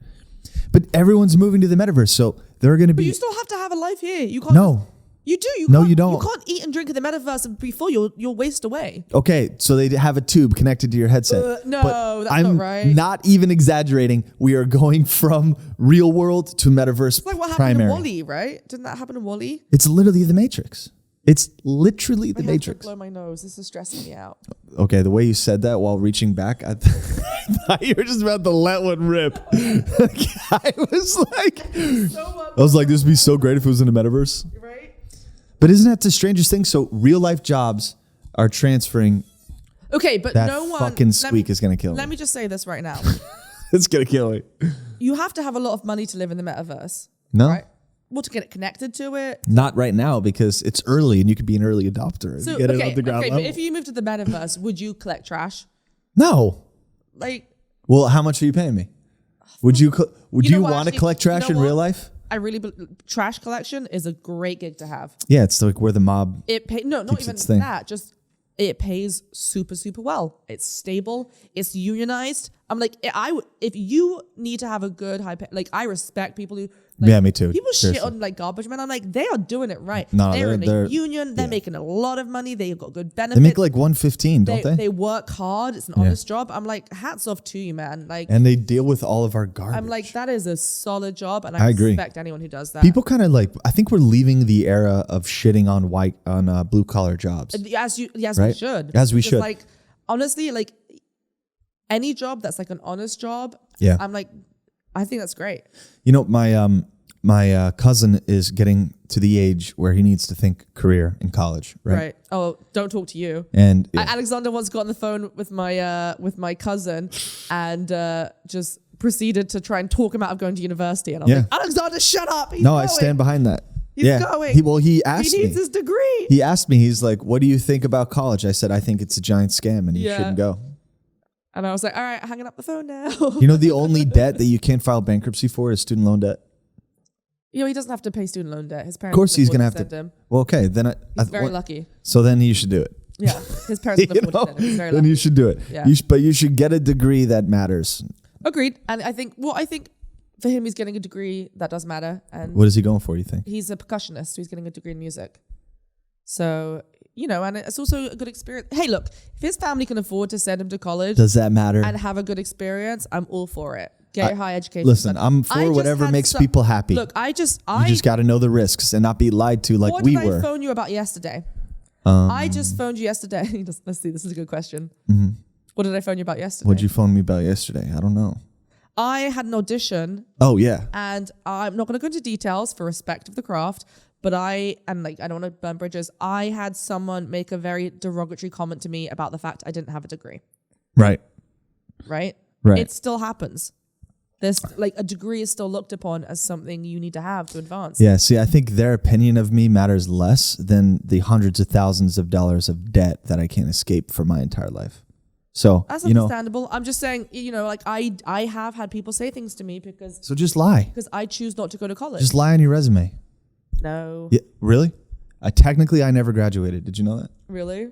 B: But everyone's moving to the metaverse, so there are going to
A: But
B: be
A: you still have to have a life here. You can't.
B: no.
A: You do.
B: No,
A: can't,
B: you don't.
A: You can't eat and drink in the metaverse and be full. You'll waste away.
B: Okay, so they have a tube connected to your headset.
A: No,
B: But
A: that's
B: I'm
A: not right.
B: not even exaggerating. We are going from real world to metaverse
A: It's like what happened
B: primary.
A: in WALL-E, right? Didn't that happen in WALL-E?
B: It's literally the Matrix. It's literally the
A: I have to
B: Matrix.
A: blow my nose. This is stressing me out.
B: Okay, the way you said that while reaching back, I thought you were just about to let one rip. I was like, this would be so great if it was in a metaverse.
A: Right?
B: But isn't that the strangest thing? So real life jobs are transferring.
A: Okay, but
B: That
A: no one.
B: fucking squeak is gonna kill me.
A: Let me just say this right now.
B: It's gonna kill me.
A: You have to have a lot of money to live in the metaverse.
B: No,
A: Right? Well, to get connected to it.
B: not right now because it's early and you could be an early adopter and
A: So
B: get it
A: okay,
B: on the ground
A: okay,
B: level.
A: but if you move to the metaverse, would you collect trash?
B: No.
A: Like,
B: Well, how much are you paying me? Would you want
A: what,
B: to
A: actually,
B: collect trash in
A: what?
B: real life?
A: I really trash collection is a great gig to have.
B: Yeah, it's like where the mob.
A: Not
B: keeps
A: even
B: its thing.
A: that. Just it pays super well. It's stable. It's unionized. I'm like, if you need to have a good high pay, like I respect people who. Like,
B: Yeah, me too.
A: People
B: Seriously.
A: shit on like garbage men. I'm like, they are doing it right.
B: No,
A: they're in
B: they're-
A: a union. They're
B: yeah.
A: making a lot of money. They've got good
B: They
A: benefits.
B: make like 115, don't they?
A: They work hard. It's an honest job. I'm like, hats off to you, man. Like,
B: And they deal with all of our garbage.
A: I'm like, that is a solid job, and
B: I
A: I
B: agree.
A: respect anyone who does that.
B: People kind of like. I think we're leaving the era of shitting on blue collar jobs.
A: As we
B: Right?
A: should.
B: As we
A: Because,
B: should.
A: Like, honestly, like any job that's like an honest job.
B: Yeah.
A: I'm like, I think that's great.
B: You know, my cousin is getting to the age where he needs to think career in college, right?
A: Oh, don't talk to you.
B: And
A: Alexander once got on the phone with my cousin and just proceeded to try and talk him out of going to university. And I was
B: Yeah.
A: like, Alexander, shut up. He's
B: no,
A: going.
B: I stand behind that.
A: He's
B: yeah.
A: going.
B: He asked
A: He
B: me.
A: needs his degree.
B: He asked me. He's like, "What do you think about college?" I said, "I think it's a giant scam, and you
A: Yeah.
B: shouldn't go."
A: And I was like, all right, hanging up the phone now.
B: You know, the only debt that you can't file bankruptcy for is student loan debt.
A: You know, he doesn't have to pay student loan debt. His parents.
B: Of course,
A: can
B: he's
A: afford
B: gonna have
A: send
B: to.
A: him.
B: Well, okay, then
A: He's very lucky.
B: So then you should do it.
A: Yeah, his parents can
B: You
A: afford
B: know?
A: to send him. He's very
B: Then
A: lucky.
B: you should do it.
A: Yeah.
B: But you should get a degree that matters.
A: Agreed. And I think for him, he's getting a degree that does matter. And
B: What is he going for? You think?
A: he's a percussionist, so he's getting a degree in music. So, you know, and it's also a good experience. Hey, look, if his family can afford to send him to college
B: Does that matter?
A: and have a good experience, I'm all for it. Get a high education.
B: Listen, I'm
A: I
B: for
A: just
B: whatever
A: had
B: makes
A: some-
B: people happy.
A: Look, you
B: you just got to know the risks and not be lied to like
A: what
B: we
A: did
B: were.
A: I phone you about yesterday? I just phoned you yesterday. Let's see, this is a good question. What did I phone you about yesterday?
B: What'd you phone me about yesterday? I don't know.
A: I had an audition,
B: Oh yeah.
A: and I'm not going to go into details for respect of the craft, but I don't want to burn bridges. I had someone make a very derogatory comment to me about the fact I didn't have a degree.
B: Right.
A: Right?
B: Right.
A: It still happens. There's like a degree is still looked upon as something you need to have to advance.
B: Yeah. See, I think their opinion of me matters less than the hundreds of thousands of dollars of debt that I can't escape for my entire life. So,
A: That's
B: you know,
A: understandable. I'm just saying, you know, like I have had people say things to me because
B: so just lie.
A: I choose not to go to college.
B: Just lie on your resume.
A: No.
B: Yeah, really? Technically, I never graduated. Did you know that?
A: Really?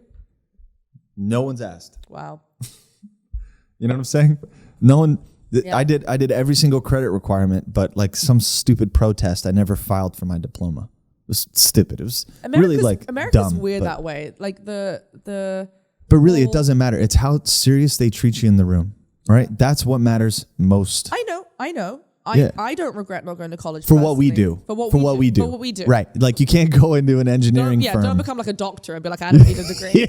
B: No one's asked.
A: Wow.
B: You know what I'm saying? No one.
A: Yeah.
B: I did every single credit requirement, but like some stupid protest, I never filed for my diploma. It was stupid. It was really like
A: America's
B: dumb,
A: weird
B: but,
A: that way. Like the.
B: But really, it doesn't matter. It's how serious they treat you in the room, right? That's what matters most.
A: I know.
B: Yeah.
A: I don't regret not going to college
B: For what we
A: personally.
B: do.
A: For what
B: we do.
A: For what we do.
B: Right. Like you can't go into an engineering firm.
A: Don't become like a doctor and be like, I don't need a degree.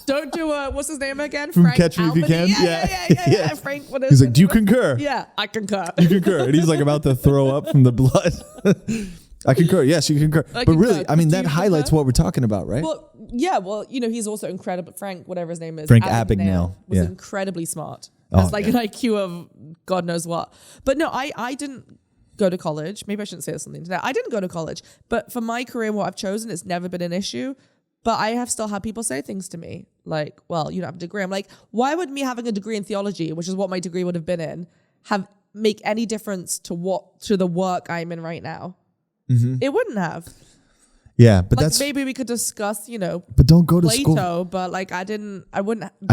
A: Don't do what's his name again?
B: From
A: Frank
B: Catch Me If You
A: Albany?
B: Can?
A: Yeah. Frank, what is
B: He's
A: it?
B: like, do you concur?
A: Yeah, I concur.
B: You concur. And he's like about to throw up from the blood. I concur. Yes, you concur. But really, I mean, that highlights what we're talking about, right?
A: Well, yeah. Well, he's also incredible. Frank, whatever his name is.
B: Frank Abagnale.
A: Was
B: Yeah.
A: incredibly smart.
B: Oh,
A: Has like an IQ of God knows what. But no, I didn't go to college. Maybe I shouldn't say this on the internet. I didn't go to college. But for my career and what I've chosen, it's never been an issue. But I have still had people say things to me like, well, you don't have a degree. I'm like, why would me having a degree in theology, which is what my degree would have been in, make any difference to the work I'm in right now? Mm-hmm. It wouldn't have.
B: Yeah, but
A: like
B: that's
A: maybe we could discuss,
B: But don't go to
A: Plato,
B: school.
A: but like I wouldn't
B: I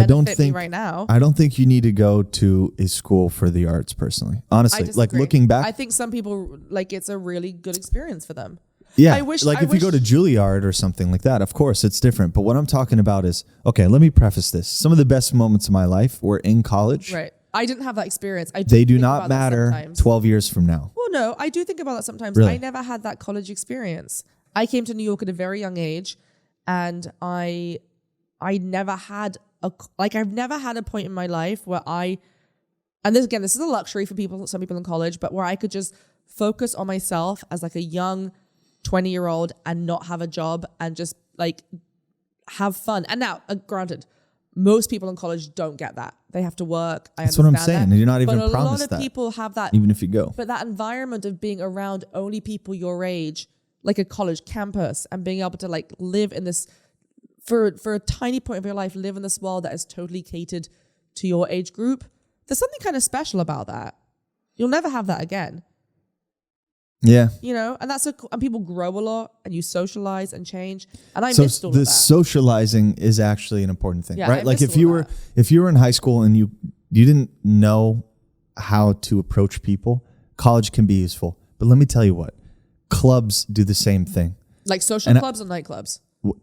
B: don't
A: benefit me
B: think
A: right now.
B: I don't think you need to go to a school for the arts personally. Honestly, like looking back,
A: I think some people like it's a really good experience for them.
B: yeah.
A: I wish
B: if you go to Juilliard or something like that, of course it's different. But what I'm talking about is, okay, let me preface this. Some of the best moments of my life were in college.
A: Right. I didn't have that experience.
B: They do not matter 12 years from now.
A: Well, no, I do think about that sometimes.
B: Really?
A: I never had that college experience. I came to New York at a very young age, and I never had I've never had a point in my life where this is a luxury for some people in college, but where I could just focus on myself as like a young 20-year-old and not have a job and just like have fun. And now, granted, most people in college don't get that. They have to work.
B: That's what I'm saying. And you're not even
A: promised that. But a lot of
B: that,
A: people have that.
B: even if you go.
A: But that environment of being around only people your age, like a college campus, and being able to like live in this, for a tiny point of your life, live in this world that is totally catered to your age group. There's something kind of special about that. You'll never have that again.
B: Yeah.
A: And people grow a lot and you socialize and change. And I
B: So
A: missed all of that.
B: the socializing is actually an important thing,
A: Yeah,
B: right?
A: I
B: Like
A: missed
B: if you
A: all
B: were
A: that.
B: if you were in high school and you didn't know how to approach people, college can be useful. But let me tell you what, clubs do the same thing.
A: Like social clubs or nightclubs?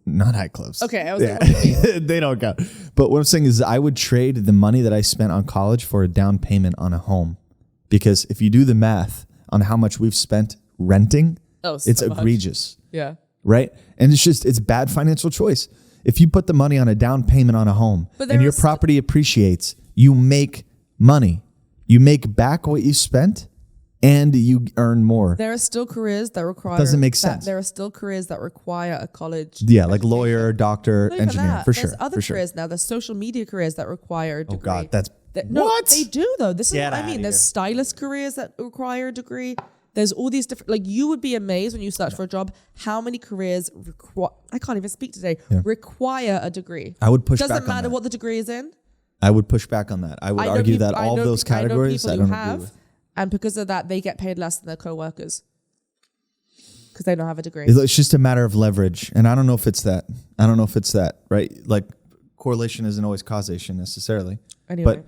B: Not nightclubs.
A: Okay, I was like, what do you mean?
B: They don't count. But what I'm saying is I would trade the money that I spent on college for a down payment on a home. Because if you do the math on how much we've spent renting, it's
A: so much.
B: egregious.
A: Yeah.
B: Right? And it's bad financial choice. If you put the money on a down payment on a home and your property appreciates, you make money. You make back what you spent and you earn more.
A: There are still careers that require...
B: Doesn't make sense.
A: There are still careers that require a college...
B: Yeah, like lawyer, doctor,
A: Not even
B: engineer,
A: that.
B: for
A: There's
B: sure.
A: other
B: for sure.
A: careers now. There's social media careers that require a degree.
B: Oh God, that's...
A: No,
B: what?
A: they do though. This is
B: Get
A: what I
B: outta
A: mean. There's
B: here.
A: stylist careers that require a degree. There's all these different... Like you would be amazed when you search for a job how many careers I can't even speak today. Require a degree.
B: I would push back
A: Doesn't
B: on
A: matter
B: that.
A: what the degree is in.
B: I would push back on that. I would argue that all of those categories I don't agree with.
A: And because of that, they get paid less than their co-workers because they don't have a degree.
B: It's just a matter of leverage. And I don't know if it's that. Right? Like correlation isn't always causation necessarily.
A: Anyway.
B: But,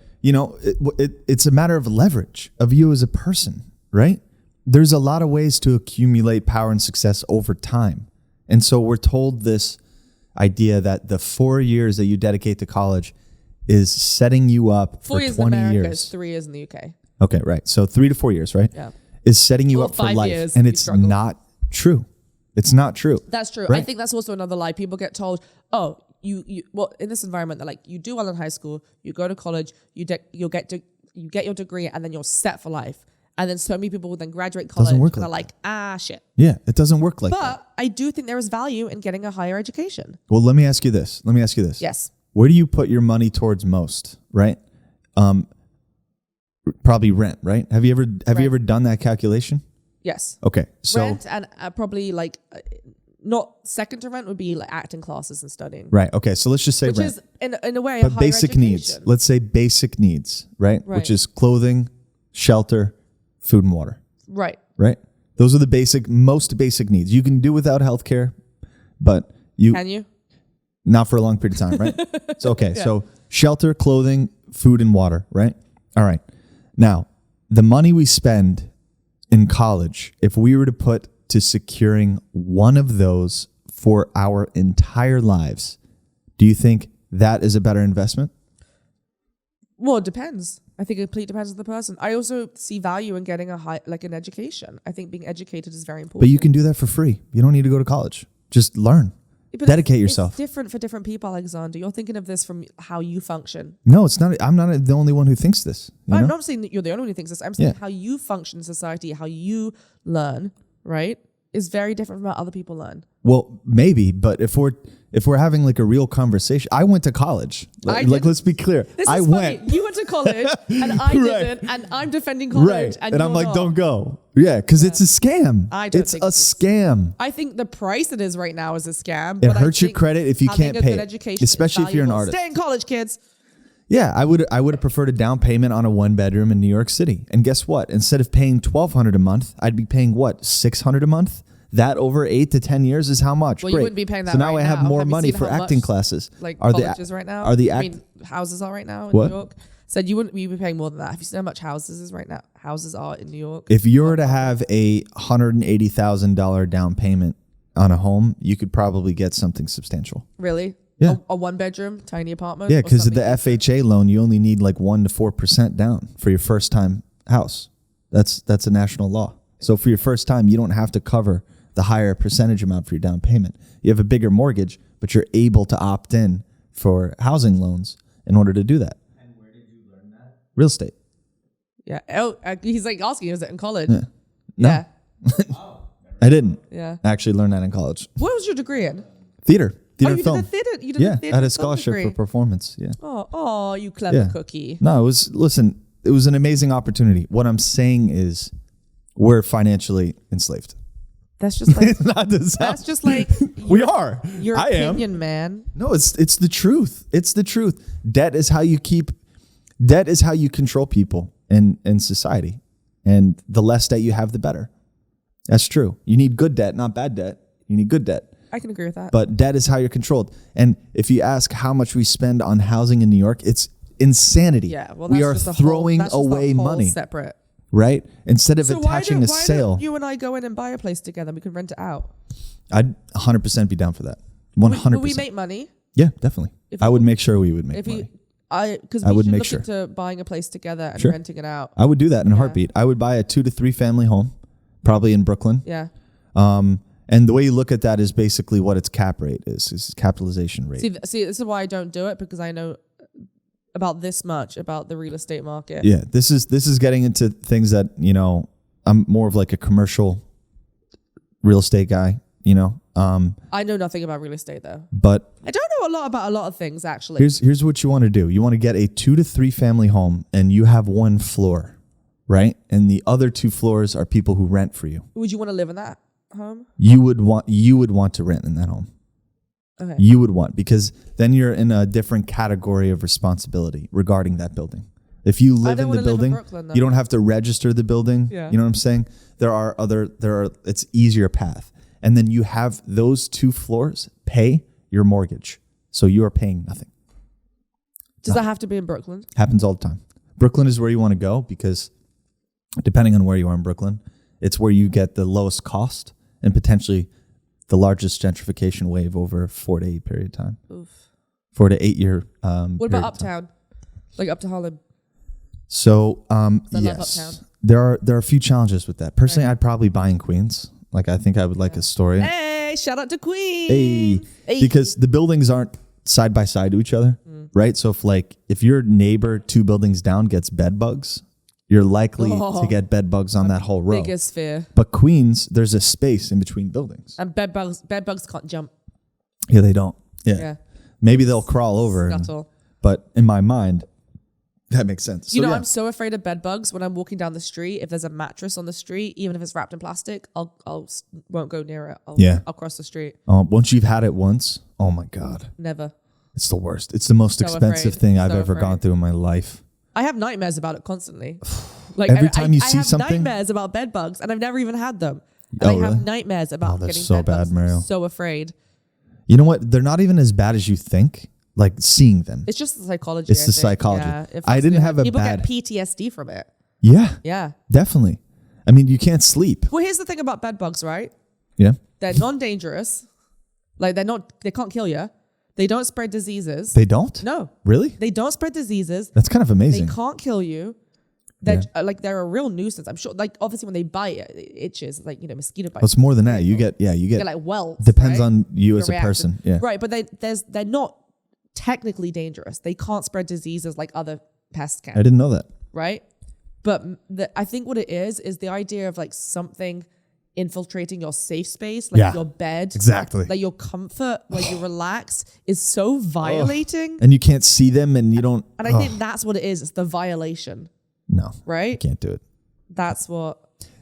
B: it's a matter of leverage of you as a person, right? There's a lot of ways to accumulate power and success over time. And so we're told this idea that the 4 years that you dedicate to college is setting you up
A: 4
B: for
A: years
B: 20
A: in America
B: years.
A: is 3 years in the UK.
B: Okay, right. So 3 to 4 years, right?
A: Yeah.
B: Is setting you
A: Or
B: up for
A: 5
B: life.
A: years
B: And
A: if you
B: it's
A: struggle.
B: not true. It's not true.
A: That's true.
B: Right.
A: I think that's also another lie. People get told, oh, in this environment, they're like, you do well in high school, you go to college, you get your degree, and then you're set for life. And then so many people will then graduate college
B: Doesn't work
A: and they're
B: like
A: like, shit.
B: Yeah, it doesn't work like that.
A: But I do think there is value in getting a higher education.
B: Well, let me ask you this.
A: Yes.
B: Where do you put your money towards most, right? Probably rent, right? Have you ever done that calculation?
A: Yes.
B: Okay. So
A: Rent and probably like not second to rent would be like acting classes and studying.
B: right. Okay. So let's just say
A: Which
B: rent.
A: is in a way a
B: But
A: higher
B: basic
A: education.
B: needs. Let's say basic needs, right?
A: Right.
B: Which is clothing, shelter, food and water,
A: Right.
B: right? Those are the most basic needs. You can do without healthcare, but
A: Can you?
B: not for a long period of time, right? So, okay. Yeah. So shelter, clothing, food, and water, right? All right. Now, the money we spend in college, if we were to put to securing one of those for our entire lives, do you think that is a better investment?
A: Well, it depends. I think it completely depends on the person. I also see value in getting an education. I think being educated is very important.
B: But you can do that for free. You don't need to go to college. Just learn.
A: But
B: dedicate yourself.
A: It's different for different people, Alexander. You're thinking of this from how you function.
B: No, it's not. I'm not the only one who thinks this.
A: I'm not saying that you're the only one who thinks this. I'm saying how you function in society, how you learn, right, is very different from how other people learn. Well,
B: maybe, but if we're having like a real conversation, I went to college. Let's be clear.
A: I went. You went to college, and I didn't, and I'm defending college,
B: and I'm like, don't go. Yeah, because it's a scam.
A: It's a
B: scam.
A: I think the price it is right now is a scam.
B: It hurts your credit if you can't pay it, especially if you're an artist.
A: Stay in college, kids.
B: Yeah, I would have preferred a down payment on a 1-bedroom in New York City. And guess what? Instead of paying $1,200 a month, I'd be paying what, $600 a month? That over 8 to 10 years is how much?
A: Well,
B: Great.
A: You wouldn't be paying that.
B: So now
A: right
B: I have
A: now.
B: more money for acting classes.
A: Like colleges right now. Houses are right now in New York. Said you wouldn't be paying more than that. Have you seen how much houses is right now? Houses are in New York.
B: If you were to have a $180,000 down payment on a home, you could probably get something substantial.
A: Really?
B: Yeah.
A: A 1-bedroom, tiny apartment?
B: Yeah, because of the FHA loan, you only need like 1 to 4% down for your first time house. That's a national law. So for your first time, you don't have to cover the higher percentage amount for your down payment. You have a bigger mortgage, but you're able to opt in for housing loans in order to do that.
C: And where did you learn that?
B: Real estate.
A: Yeah. Oh, he's like asking, is it in college?
B: Yeah. No.
A: Yeah.
B: I didn't.
A: Yeah.
B: I actually learned that in college.
A: What was your degree in?
B: Theater. Theater
A: you
B: film.
A: did a theater? You did a theater
B: I had a scholarship for performance. Yeah.
A: Oh, you clever cookie.
B: No, it was an amazing opportunity. What I'm saying is we're financially enslaved.
A: That's just like
B: that's
A: just like
B: we are.
A: Your opinion, man.
B: No, it's the truth. It's the truth. Debt is how you control people in society. And the less debt you have, the better. That's true. You need good debt, not bad debt. You need good debt.
A: I can agree with that.
B: But debt is how you're controlled. And if you ask how much we spend on housing in New York, it's insanity.
A: Yeah, well,
B: we are throwing away money.
A: Separate.
B: Right? Instead of attaching a sale.
A: Why don't you and I go in and buy a place together? We can rent it out.
B: I'd 100% be down for that. 100%.
A: Will we make money?
B: Yeah, definitely. I would make sure we would make money.
A: Because we should look into buying a place together and renting it out.
B: I would do that in a heartbeat. I would buy a 2 to 3 family home, probably in Brooklyn.
A: Yeah.
B: And the way you look at that is basically what its cap rate is capitalization rate.
A: See, this is why I don't do it, because I know about this much about the real estate market.
B: Yeah, this is getting into things that, I'm more of like a commercial real estate guy, I
A: know nothing about real estate though.
B: But
A: I don't know a lot about a lot of things actually.
B: Here's what you want to do. You want to get a 2 to 3 family home and you have 1 floor, right? And the other 2 floors are people who rent for you.
A: Would you want to live in that home?
B: You would want to rent in that home.
A: Okay.
B: You would want, because then you're in a different category of responsibility regarding that building. If you live in the building, Brooklyn, you don't have to register the building.
A: Yeah.
B: You know what I'm saying? It's easier path. And then you have those 2 floors pay your mortgage. So you are paying nothing.
A: Does that have to be in Brooklyn?
B: Happens all the time. Brooklyn is where you want to go because depending on where you are in Brooklyn, it's where you get the lowest cost and potentially the largest gentrification wave over a 4 to 8 period of time.
A: Oof.
B: 4 to 8 year.
A: What about uptown? Like up to Harlem?
B: So,
A: yes, uptown.
B: There are a few challenges with that. Personally, I'd probably buy in Queens. Like, I think I would like Astoria.
A: Hey, shout out to Queens.
B: Hey. Because the buildings aren't side by side to each other, right? So if your neighbor 2 buildings down gets bed bugs, you're likely to get bed bugs on that whole row.
A: Biggest fear.
B: But Queens, there's a space in between buildings.
A: And bed bugs can't jump.
B: Yeah, they don't. Yeah. Maybe they'll crawl over. But in my mind, that makes sense.
A: So, I'm so afraid of bed bugs when I'm walking down the street. If there's a mattress on the street, even if it's wrapped in plastic, I'll won't go near it. I'll cross the street.
B: Once you've had it once, oh my God.
A: Never.
B: It's the worst. It's the most expensive thing I've ever gone through in my life.
A: I have nightmares about it constantly. Like
B: Every time you see
A: I have
B: something?
A: nightmares about bed bugs, and I've never even had them. And
B: Oh,
A: I have
B: really?
A: nightmares about
B: that's
A: getting
B: so
A: bed bugs.
B: bad, Meriel.
A: I'm so afraid.
B: You know what? They're not even as bad as you think. Like seeing them.
A: It's just the psychology.
B: It's
A: I
B: the
A: think.
B: psychology.
A: Yeah, it
B: I
A: fucks
B: didn't
A: me up.
B: have a
A: People
B: bad-
A: get PTSD from it.
B: Yeah,
A: Yeah.
B: definitely. I mean, you can't sleep.
A: Well, here's the thing about bed bugs, right?
B: Yeah.
A: They're non-dangerous. Like they can't kill you. They don't spread diseases.
B: They don't?
A: No,
B: Really?
A: they don't spread diseases.
B: That's kind of amazing.
A: They can't kill you. They're they're a real nuisance. I'm sure. Like obviously when they bite, it itches. Like mosquito bites.
B: Well, it's more than that. You get
A: Get like welts.
B: depends
A: right?
B: on you as a
A: reaction.
B: person. Yeah.
A: Right, but they're not technically dangerous. They can't spread diseases like other pests can.
B: I didn't know that.
A: Right, but I think what it is the idea of like something infiltrating your safe space, like your bed,
B: exactly.
A: like your comfort, where you relax, is so violating.
B: And you can't see them and you don't.
A: And I think that's what it is. It's the violation,
B: No.
A: right?
B: Can't do it.
A: That's what.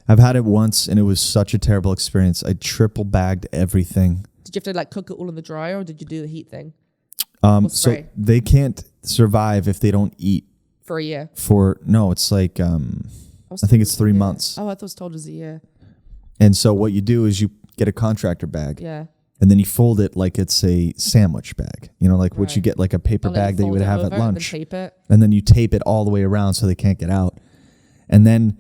B: I've had it once and it was such a terrible experience. I triple bagged everything.
A: Did you have to like cook it all in the dryer, or did you do the heat thing
B: So
A: spray?
B: they can't survive if they don't eat
A: For a year?
B: it's like, I think it's 3 months.
A: Oh, I thought it was told as a year.
B: And so what you do is you get a contractor bag.
A: Yeah.
B: And then you fold it like it's a sandwich bag, like what you
A: Right.
B: get like a paper
A: And then
B: bag that you
A: fold
B: would
A: it
B: have
A: over
B: at
A: and then
B: lunch.
A: tape it.
B: And then you tape it all the way around so they can't get out. And then,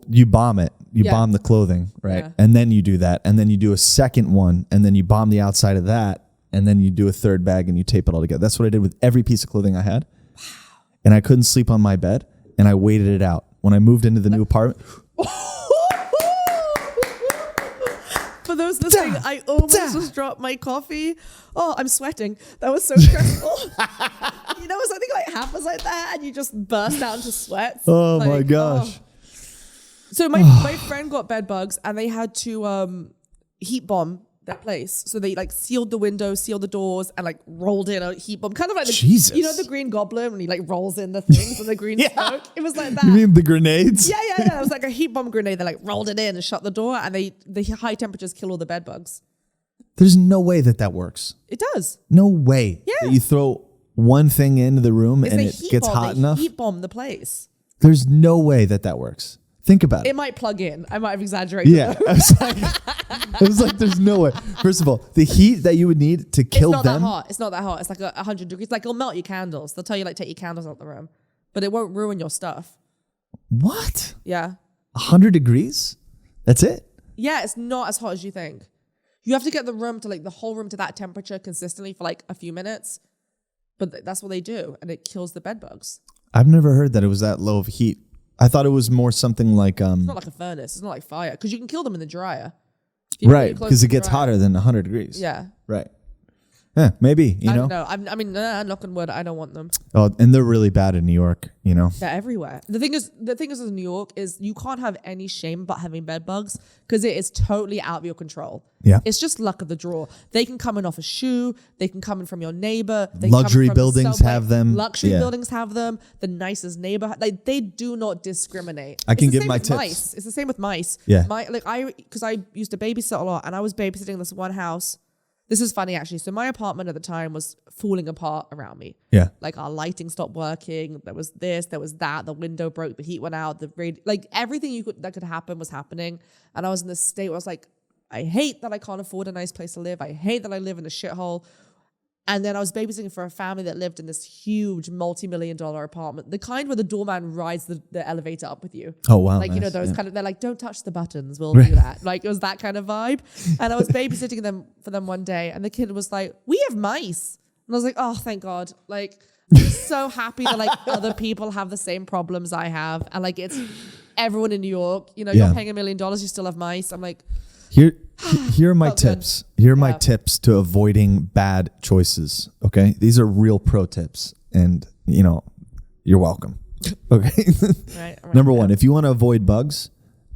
B: you bomb it. You bomb the clothing, right?
A: Yeah.
B: And then you do that. And then you do a second one. And then you bomb the outside of that. And then you do a third bag and you tape it all together. That's what I did with every piece of clothing I had. Wow. And I couldn't sleep on my bed. And I waited it out. When I moved into the new apartment.
A: For those listening, I almost just dropped my coffee. Oh, I'm sweating. That was so stressful. Something like happens like that, and you just burst out into sweat.
B: Oh my gosh.
A: So my friend got bed bugs, and they had to heat bomb that place. So they like sealed the windows, sealed the doors, and like rolled in a heat bomb, kind of like
B: Jesus.
A: the Green Goblin when he like rolls in the things and the green smoke. It was like that.
B: You mean the grenades?
A: Yeah. It was like a heat bomb grenade. They like rolled it in and shut the door, and the high temperatures kill all the bed bugs.
B: There's no way that works.
A: It does.
B: No way.
A: Yeah.
B: That you throw one thing into the room and
A: They
B: it
A: heat
B: gets
A: bomb,
B: hot
A: they
B: enough.
A: Heat bomb the place.
B: There's no way that works. Think about it.
A: It might plug in. I might have exaggerated.
B: Yeah. I was like, there's no way. First of all, the heat that you would need to kill
A: It's not
B: them.
A: that hot. It's not that hot. It's like 100 degrees. Like it'll melt your candles. They'll tell you like take your candles out the room, but it won't ruin your stuff.
B: What?
A: Yeah.
B: 100 degrees? That's it?
A: Yeah, it's not as hot as you think. You have to get the room to like the whole room to that temperature consistently for like a few minutes, but that's what they do, and it kills the bed bugs.
B: I've never heard that it was that low of heat. I thought it was more something like
A: It's not like a furnace. It's not like fire because you can kill them in the dryer.
B: right, because it gets hotter than 100 degrees.
A: Yeah.
B: Right. Yeah, maybe,
A: I don't know. I mean, knock on wood, I don't want them.
B: Oh, and they're really bad in New York,
A: They're everywhere. The thing is in New York is you can't have any shame about having bed bugs because it is totally out of your control.
B: Yeah.
A: It's just luck of the draw. They can come in off a shoe. They can come in from your neighbor.
B: Luxury buildings have them.
A: Luxury
B: Yeah.
A: buildings have them. The nicest neighbor. Like they do not discriminate.
B: I can
A: It's the
B: give
A: same
B: my
A: with
B: tips.
A: Mice. It's the same with mice.
B: Yeah.
A: Because I used to babysit a lot, and I was babysitting this one house. This is funny actually. So my apartment at the time was falling apart around me.
B: Yeah.
A: Like our lighting stopped working. There was this, there was that. The window broke. The heat went out. Like everything that could happen was happening. And I was in this state where I was like, I hate that I can't afford a nice place to live. I hate that I live in a shithole. And then I was babysitting for a family that lived in this huge multi-million-dollar apartment, the kind where the doorman rides the elevator up with you.
B: Oh, wow.
A: Like,
B: nice.
A: those
B: Yeah.
A: kind of, they're like, don't touch the buttons, we'll do that. Like, it was that kind of vibe. And I was babysitting for them one day, and the kid was like, we have mice. And I was like, oh, thank God. Like, I'm just so happy that, like, other people have the same problems I have. And, like, it's everyone in New York.
B: Yeah.
A: You're paying $1 million, you still have mice. I'm like,
B: Here are my
A: Felt good.
B: tips. Here are my
A: Yeah.
B: tips to avoiding bad choices. Okay. These are real pro tips. And, you're welcome. Okay.
A: right.
B: Number one, if you want to avoid bugs,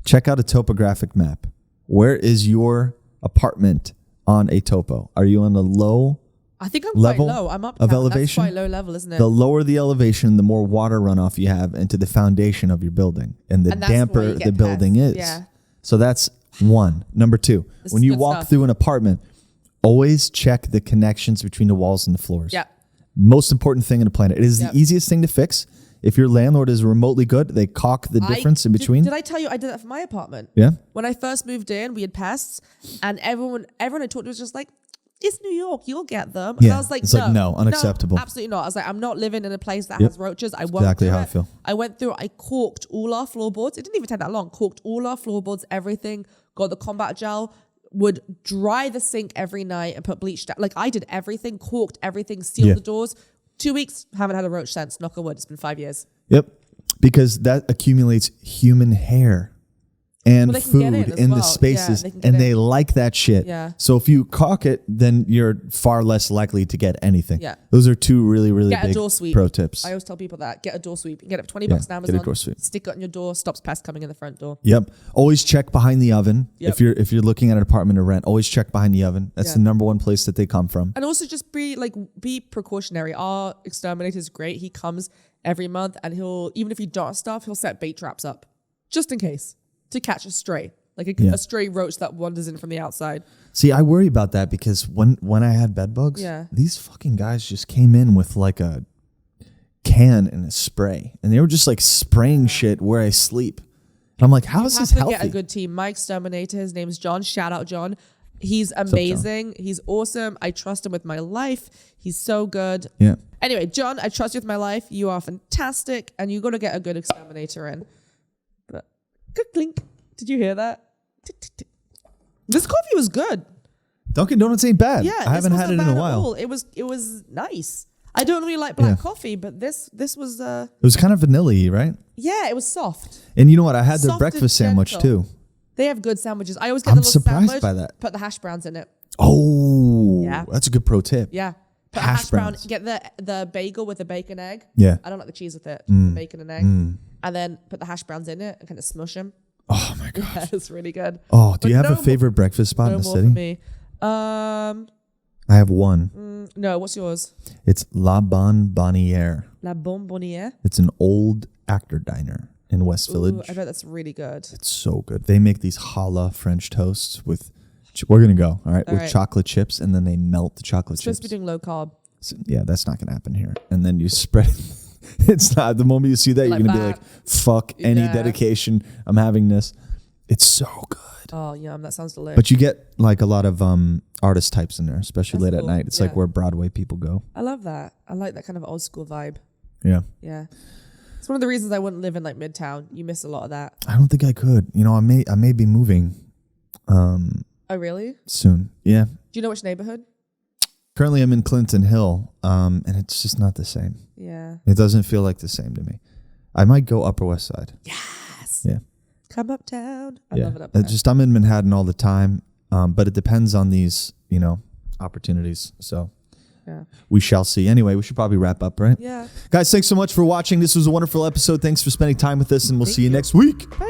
B: check out a topographic map. Where is your apartment on a topo? Are you on a low
A: I think I'm
B: level
A: quite low. I'm up
B: of
A: That's
B: elevation?
A: quite low level, isn't it?
B: The lower the elevation, the more water runoff you have into the foundation of your building. And the
A: And that's why
B: damper
A: you
B: the
A: get
B: building
A: pests.
B: is.
A: Yeah.
B: So that's one. Number two,
A: This
B: when
A: is
B: you
A: good
B: walk
A: stuff.
B: through an apartment, always check the connections between the walls and the floors.
A: Yeah.
B: Most important thing on the planet. It is
A: Yep.
B: the easiest thing to fix. If your landlord is remotely good, they caulk the difference in between.
A: Did I tell you I did that for my apartment?
B: Yeah.
A: When I first moved in, we had pests, and everyone I talked to was just like, it's New York, you'll get them. And I was like,
B: it's like, no, unacceptable.
A: No, absolutely not. I was like, I'm not living in a place that has roaches. I won't
B: Exactly
A: do
B: how
A: it.
B: I feel.
A: I went through, I caulked all our floorboards. It didn't even take that long. Caulked all our floorboards, everything, got the combat gel, would dry the sink every night and put bleach down. Like I did everything, caulked everything, sealed the doors. 2 weeks, haven't had a roach since, knock on wood. It's been 5 years.
B: Yep. Because that accumulates human hair and food in the spaces, and they like that shit.
A: Yeah.
B: So if you caulk it, then you're far less likely to get anything.
A: Yeah.
B: Those are two really, really
A: Get a
B: big
A: door sweep.
B: pro tips.
A: I always tell people that. Get a door sweep. You get it for $20 on Amazon.
B: Get a door sweep.
A: Stick it on your door. Stops pests coming in the front door.
B: Yep. Always check behind the oven.
A: Yep.
B: If you're looking at an apartment to rent, always check behind the oven. That's the number one place that they come from.
A: And also just be precautionary. Our exterminator is great. He comes every month, and he'll, even if you don't have stuff, he'll set bait traps up just in case to catch a stray. Like a stray roach that wanders in from the outside.
B: See, I worry about that because when I had bed bugs, these fucking guys just came in with like a can and a spray, and they were just like spraying shit where I sleep. And I'm like, how is this healthy?
A: Get a good team. My exterminator, his name's John. Shout out John. He's amazing. He's awesome. I trust him with my life. He's so good.
B: Yeah.
A: Anyway, John, I trust you with my life. You are fantastic, and you got to get a good exterminator in. But good clink. Did you hear that? This coffee was good.
B: Dunkin' Donuts ain't bad.
A: Yeah,
B: I haven't had it in a while.
A: It was nice. I don't really like black coffee, but this was
B: it was kind of vanilla-y, right?
A: Yeah, it was soft.
B: And you know what? I had their
A: Soft
B: breakfast
A: and
B: sandwich
A: gentle.
B: too.
A: They have good sandwiches. I always get
B: I'm
A: the little
B: surprised
A: sandwich,
B: by that.
A: Put the hash browns in it.
B: Oh,
A: Yeah.
B: That's a good pro tip.
A: Yeah. Put
B: Hash
A: a hash brown.
B: browns.
A: Get the bagel with the bacon egg.
B: Yeah.
A: I don't like the cheese with it. The bacon and egg. And then put the hash browns in it and kind of smush them.
B: Oh my god.
A: Yeah, it's really good.
B: Oh, do you have
A: no
B: a favorite breakfast spot in
A: No
B: the
A: more
B: city?
A: for me.
B: I have one.
A: No, what's yours?
B: It's La Bonbonniere.
A: La Bonbonniere.
B: It's an old actor diner in West Village.
A: Ooh, I bet that's really good.
B: It's so good. They make these challah French toasts with. We're gonna go. All right, with
A: right.
B: chocolate chips, and then they melt the chocolate
A: Supposed
B: chips.
A: to be doing low carb.
B: So, yeah, that's not gonna happen here. And then you spread it. It's not. The moment you see that, you're
A: Like
B: gonna be
A: that.
B: like, "Fuck any
A: Yeah.
B: dedication. I'm having this." It's so good.
A: Oh, yum. That sounds delicious.
B: But you get like a lot of artist types in there, especially
A: That's
B: late
A: cool.
B: at night. It's
A: Yeah.
B: like where Broadway people go.
A: I love that. I like that kind of old school vibe.
B: Yeah.
A: Yeah. It's one of the reasons I wouldn't live in like Midtown. You miss a lot of that.
B: I don't think I could. You know, I may be moving
A: Oh, really?
B: soon. Yeah.
A: Do you know which neighborhood?
B: Currently I'm in Clinton Hill, and it's just not the same.
A: Yeah.
B: It doesn't feel like the same to me. I might go Upper West Side.
A: Yes.
B: Yeah.
A: Come uptown. I
B: Yeah.
A: love it up there.
B: I'm in Manhattan all the time, but it depends on these, opportunities. So
A: Yeah.
B: we shall see. Anyway, we should probably wrap up, right?
A: Yeah.
B: Guys, thanks so much for watching. This was a wonderful episode. Thanks for spending time with us, and we'll see you
A: you.
B: next week.
A: Bye.